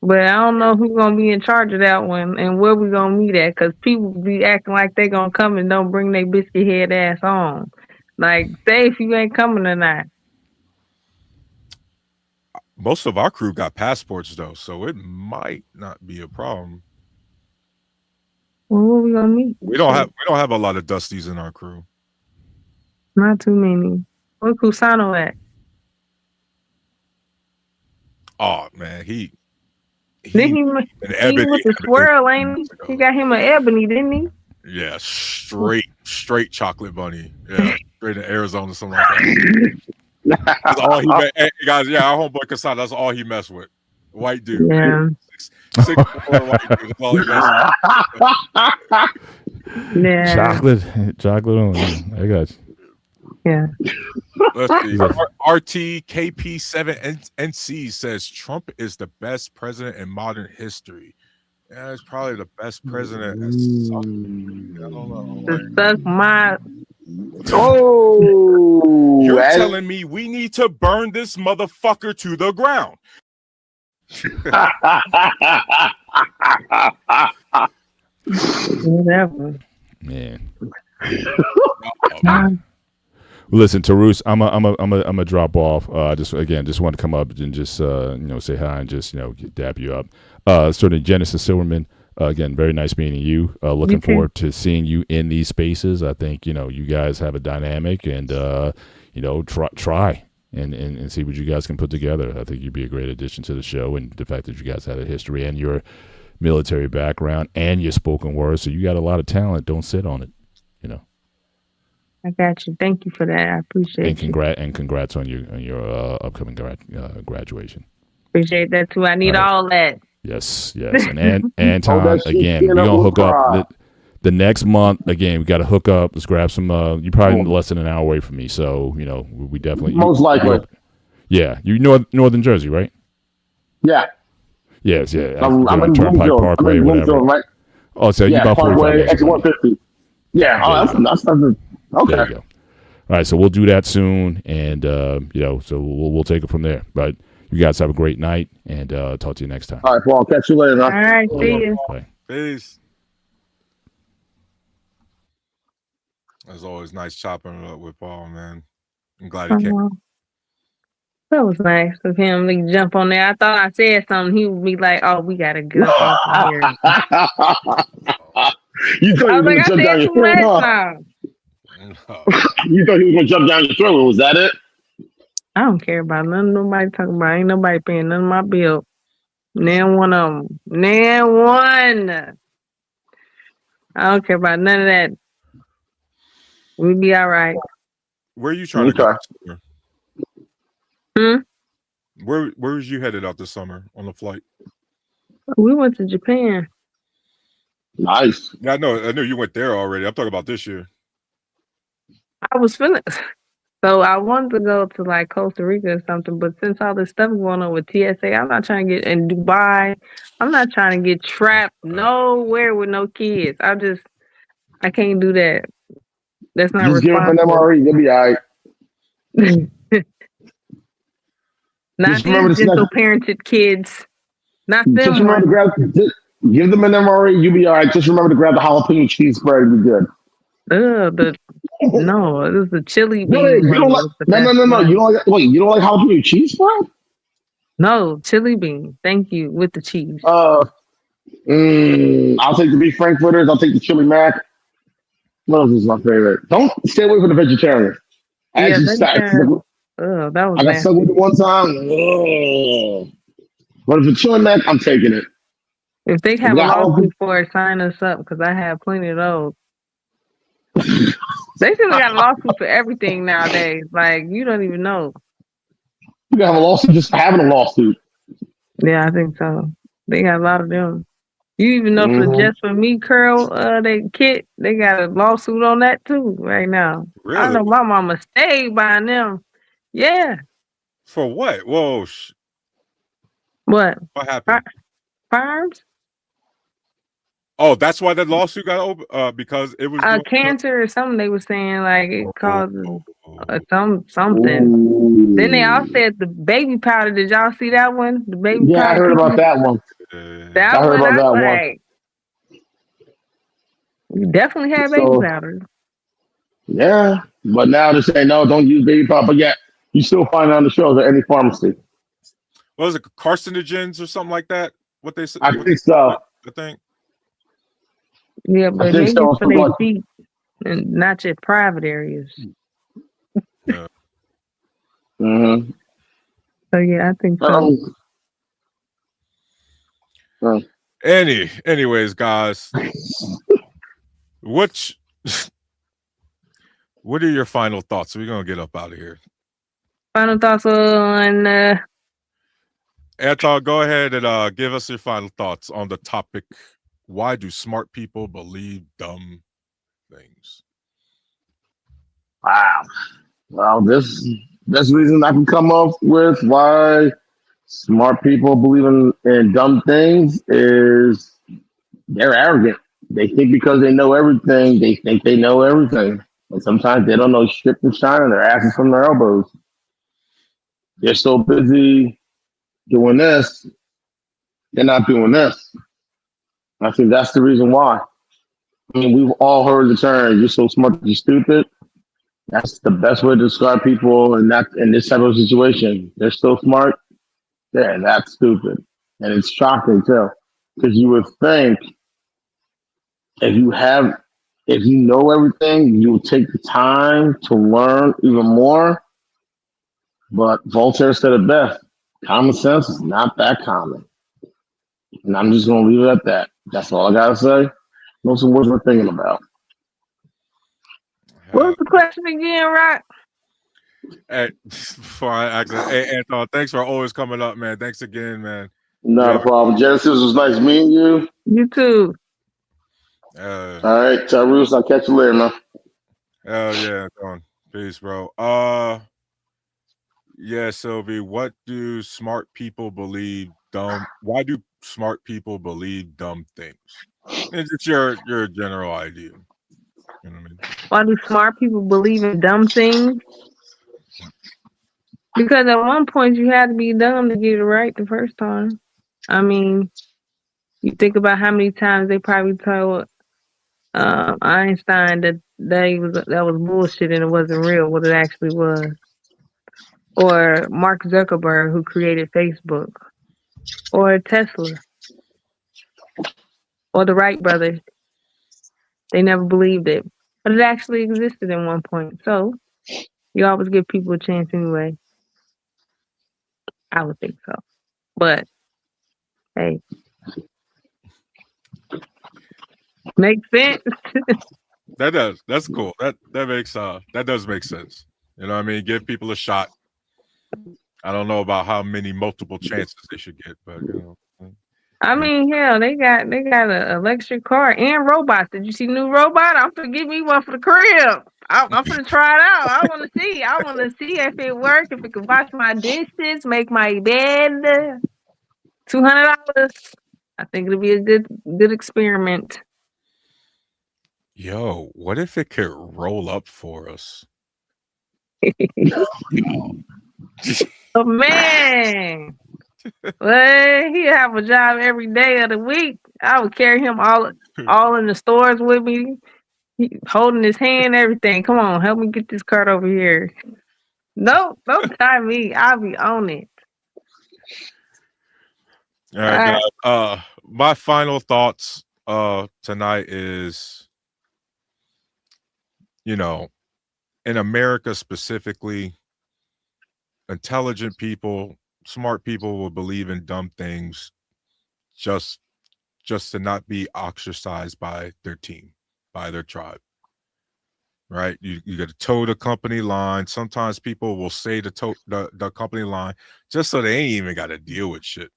But I don't know who's gonna be in charge of that one and where we gonna meet at, because people be acting like they gonna come and don't bring their biscuit head ass on. Like, say if you ain't coming or not. Most of our crew got passports though, so it might not be a problem. Well, where we gonna meet? We don't have a lot of Dusties in our crew. Not too many. Where's Kusano at? Oh man, he with the swirl, ain't he? He got him an ebony, didn't he? Yeah, straight chocolate bunny. Yeah, straight in Arizona, something like that. That's all he hey, guys. Yeah, our homeboy Kasana, that's all he messed with. White dude. Yeah. 6'4" white dude. That's all he messed with. Yeah. Chocolate on. I got you. Yeah. Let's see. RTKP7NC says Trump is the best president in modern history. Yeah, it's probably the best president. I don't know. Suck my. Oh, you're telling me we need to burn this motherfucker to the ground? Whatever. Man. Listen, Tarus, I'm a drop off. Just want to come up and just say hi and just dap you up. Certainly, Genesis Silverman. Again, very nice meeting you. Looking forward to seeing you in these spaces. I think you guys have a dynamic, and try and see what you guys can put together. I think you'd be a great addition to the show, and the fact that you guys had a history and your military background and your spoken word, so you got a lot of talent. Don't sit on it. I got you. Thank you for that. I appreciate it. Congrats on your upcoming graduation. Appreciate that too. I need all that. Yes. And Anton, again, we're gonna hook up the next month. Again, we got to hook up. Let's grab some. You're probably less than an hour away from me, so we definitely most likely. Yeah, you Northern Jersey, right? Yeah. Yes, yeah. I'm in Turnpike Parkway, whatever. Right? Oh, so you about 45 minutes. X150. Yeah. Oh, that's okay. There you go. All right, so we'll do that soon, and so we'll take it from there. But you guys have a great night, and talk to you next time. All right, Paul. Catch you later. All right, see you. Bye. Peace. As always, nice chopping it up with Paul, man. I'm glad he came. That was nice of him to jump on there. I thought I said something. He would be like, "Oh, we gotta get off of here." You thought I was like, I said you last time. You thought he was gonna jump down your throat? Was that it? I don't care about nothing nobody talking about. Ain't nobody paying none of my bill. Nan one of them. Nan one. I don't care about none of that. We be all right. Where are you trying to go this summer? Where was you headed out this summer on the flight? We went to Japan. Nice. Yeah, I know you went there already. I'm talking about this year. I was feeling so I wanted to go to like Costa Rica or something, but since all this stuff going on with TSA, I'm not trying to get in Dubai. I'm not trying to get trapped nowhere with no kids. I can't do that. That's not just responsible. Just give them MRE. They'll be all right. Not these gentle parented kids. Not them. Just remember give them an MRE. You'll be all right. Just remember to grab the jalapeno cheese spread. It'll be good. No, this is the chili. No. You don't like jalapeno cheese spread? No, chili bean. Thank you with the cheese. I'll take the beef frankfurters. I'll take the chili mac. What else is my favorite? Don't stay away from the vegetarian. That was. I got stuck with it one time. But if it's chili mac, I'm taking it. If they have a lawsuit for it, sign us up because I have plenty of those. They still got a lawsuit for everything nowadays. Like, you don't even know. You have a lawsuit just for having a lawsuit. Yeah, I think so. They got a lot of them. You even know for the Mhm. Just For Me curl, they kit, they got a lawsuit on that too right now. I Really? know my mama stayed buying them. Yeah. For what? Whoa! What? What happened? Farms? Oh, that's why that lawsuit got open. Because it was doing. Cancer or something. They were saying like it Oh, causes oh, something. Then they all Ooh. said the baby powder. Did y'all see that one? The baby Yeah, I powder heard about people. that one. That I heard one, about I was that one. like, you definitely had baby So powder. yeah, but now they're saying no, don't use baby powder. But yet you still find it on the shelves at any pharmacy. What was it? Carcinogens or something like that? What they said? I think so. I think. Yeah, I but think maybe it's so. for their feet and not your private areas. Yeah. Mm-hmm. So yeah, I think so. Anyways, guys, what are your final thoughts? We're gonna get up out of here. Final thoughts on Anton, go ahead and give us your final thoughts on the topic. Why do smart people believe dumb things? Wow. Well, this reason I can come up with why smart people believe in dumb things is they're arrogant. They think because they know everything, they think they know everything. And sometimes they don't know shit from shining their asses from their elbows. They're so busy doing this, they're not doing this. I think that's the reason why. I mean, we've all heard the term, you're so smart that you're stupid. That's the best way to describe people in this type of situation. They're so smart, they're that stupid. And it's shocking too. Because you would think if you have if you know everything, you would take the time to learn even more. But Voltaire said it best. Common sense is not that common. And I'm just gonna leave it at that. That's all I gotta say. Know some words we're thinking about. what's the question again, Rock? Hey, before I ask, hey, Anton, thanks for always coming up, man. Thanks again, man. Not a problem. Genesis, was nice meeting you. You too. All right, Tyrese, I'll catch you later, man. Hell yeah, Anton. Peace, bro. Yeah, Sylvie, what do smart people believe dumb? Why do smart people believe dumb things? It's just your general idea. You know what I mean? Why do smart people believe in dumb things? Because at one point you had to be dumb to get it right the first time. I mean, you think about how many times they probably told Einstein that that was bullshit and it wasn't real, what it actually was. Or Mark Zuckerberg, who created Facebook, or Tesla, or the Wright brothers. They never believed it, but it actually existed at one point. So you always give people a chance anyway. I would think so, but hey, makes sense. That does. That's cool. That makes that does make sense. You know what I mean? Give people a shot. I don't know about how many multiple chances they should get, but you know. I mean, hell, they got an electric car and robots. Did you see new robot? I'm gonna give me one for the crib. I'm gonna try it out. I want to see. I want to see if it works. If it can wash my dishes, make my bed. $200. I think it'll be a good experiment. Yo, what if it could roll up for us? Oh man. Well, he have a job every day of the week. I would carry him all in the stores with me, holding his hand, everything. Come on, help me get this cart over here. Nope, don't tie me. I'll be on it. All right, guys. My final thoughts tonight is, you know, in America specifically, intelligent people, smart people will believe in dumb things just to not be ostracized by their team, by their tribe. Right? You got to toe the company line. Sometimes people will say the company line just so they ain't even got to deal with shit.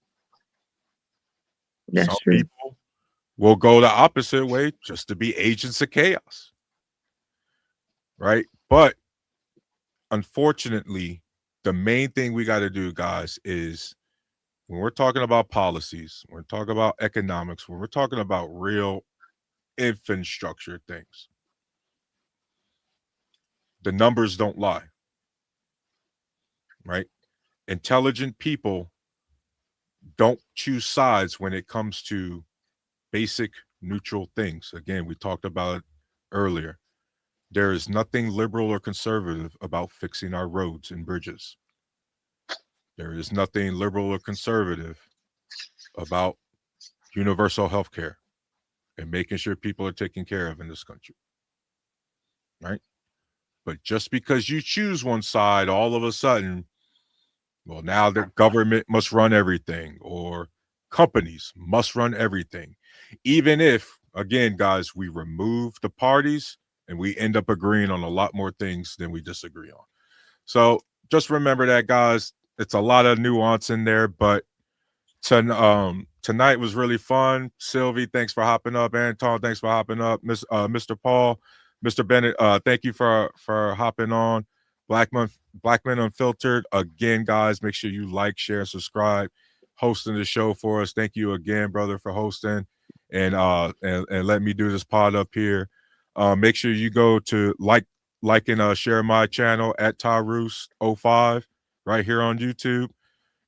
That's Some true. people will go the opposite way just to be agents of chaos. Right? But unfortunately, the main thing we got to do, guys, is when we're talking about policies, when we're talking about economics, when we're talking about real infrastructure things, the numbers don't lie. Right? Intelligent people don't choose sides when it comes to basic neutral things. Again, we talked about it earlier. There is nothing liberal or conservative about fixing our roads and bridges. There is nothing liberal or conservative about universal health care and making sure people are taken care of in this country. Right? But just because you choose one side, all of a sudden, well, now the government must run everything, or companies must run everything. Even if, again, guys, we remove the parties and we end up agreeing on a lot more things than we disagree on. So just remember that, guys. It's a lot of nuance in there, but tonight was really fun. Sylvie, thanks for hopping up. Anton, thanks for hopping up. Mr. Paul, Mr. Bennett, thank you for hopping on. Blackman Unfiltered. Again, guys, make sure you like, share, subscribe. Hosting the show for us. Thank you again, brother, for hosting and let me do this pod up here. Make sure you go to like and share my channel at Tyrus05 right here on YouTube.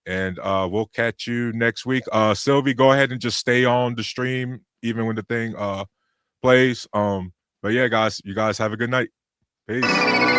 And we'll catch you next week. Sylvie, go ahead and just stay on the stream even when the thing plays. But yeah, guys, you guys have a good night. Peace.